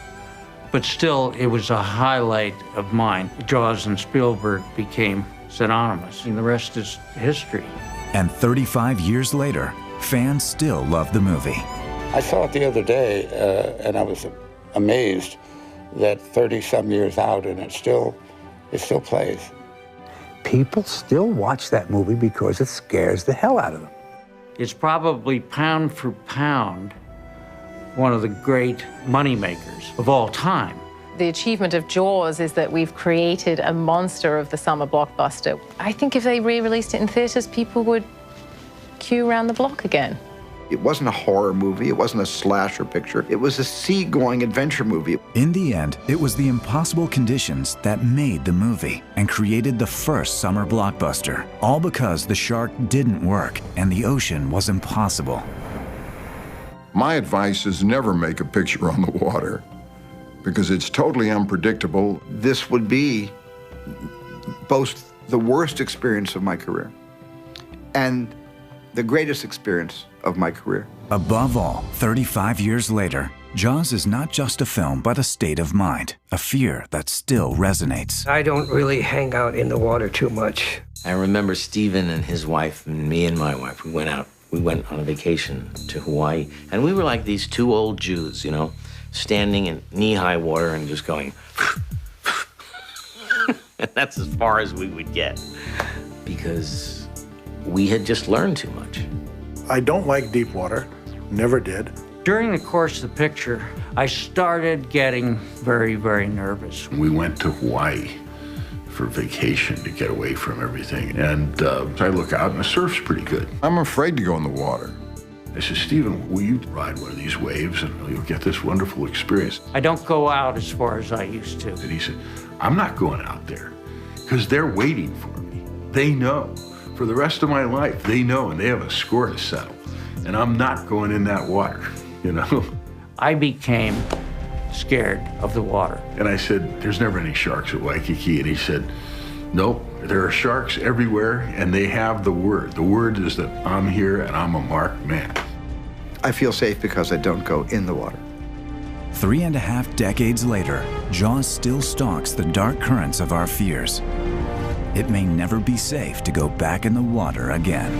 but still it was a highlight of mine. Jaws and Spielberg became synonymous, and the rest is history. And 35 years later, fans still love the movie. I saw it the other day, and I was amazed that 30-some years out, and it still plays. People still watch that movie because it scares the hell out of them. It's probably pound for pound one of the great moneymakers of all time. The achievement of Jaws is that we've created a monster of the summer blockbuster. I think if they re-released it in theaters, people would queue around the block again. It wasn't a horror movie, it wasn't a slasher picture, it was a sea-going adventure movie. In the end, it was the impossible conditions that made the movie and created the first summer blockbuster, all because the shark didn't work and the ocean was impossible. My advice is never make a picture on the water because it's totally unpredictable. This would be both the worst experience of my career and the greatest experience of my career. Above all, 35 years later, Jaws is not just a film, but a state of mind, a fear that still resonates. I don't really hang out in the water too much. I remember Steven and his wife and me and my wife, we went on a vacation to Hawaii, and we were like these two old Jews, you know, standing in knee-high water and just going, and that's as far as we would get, because we had just learned too much. I don't like deep water, never did. During the course of the picture, I started getting very, very nervous. We went to Hawaii for vacation to get away from everything. And I look out and the surf's pretty good. I'm afraid to go in the water. I said, Steven, will you ride one of these waves and you'll get this wonderful experience? I don't go out as far as I used to. And he said, I'm not going out there because they're waiting for me. They know. For the rest of my life, they know, and they have a score to settle. And I'm not going in that water, you know? I became scared of the water. And I said, there's never any sharks at Waikiki. And he said, nope, there are sharks everywhere, and they have the word. The word is that I'm here and I'm a marked man. I feel safe because I don't go in the water. 3.5 decades later, Jaws still stalks the dark currents of our fears. It may never be safe to go back in the water again.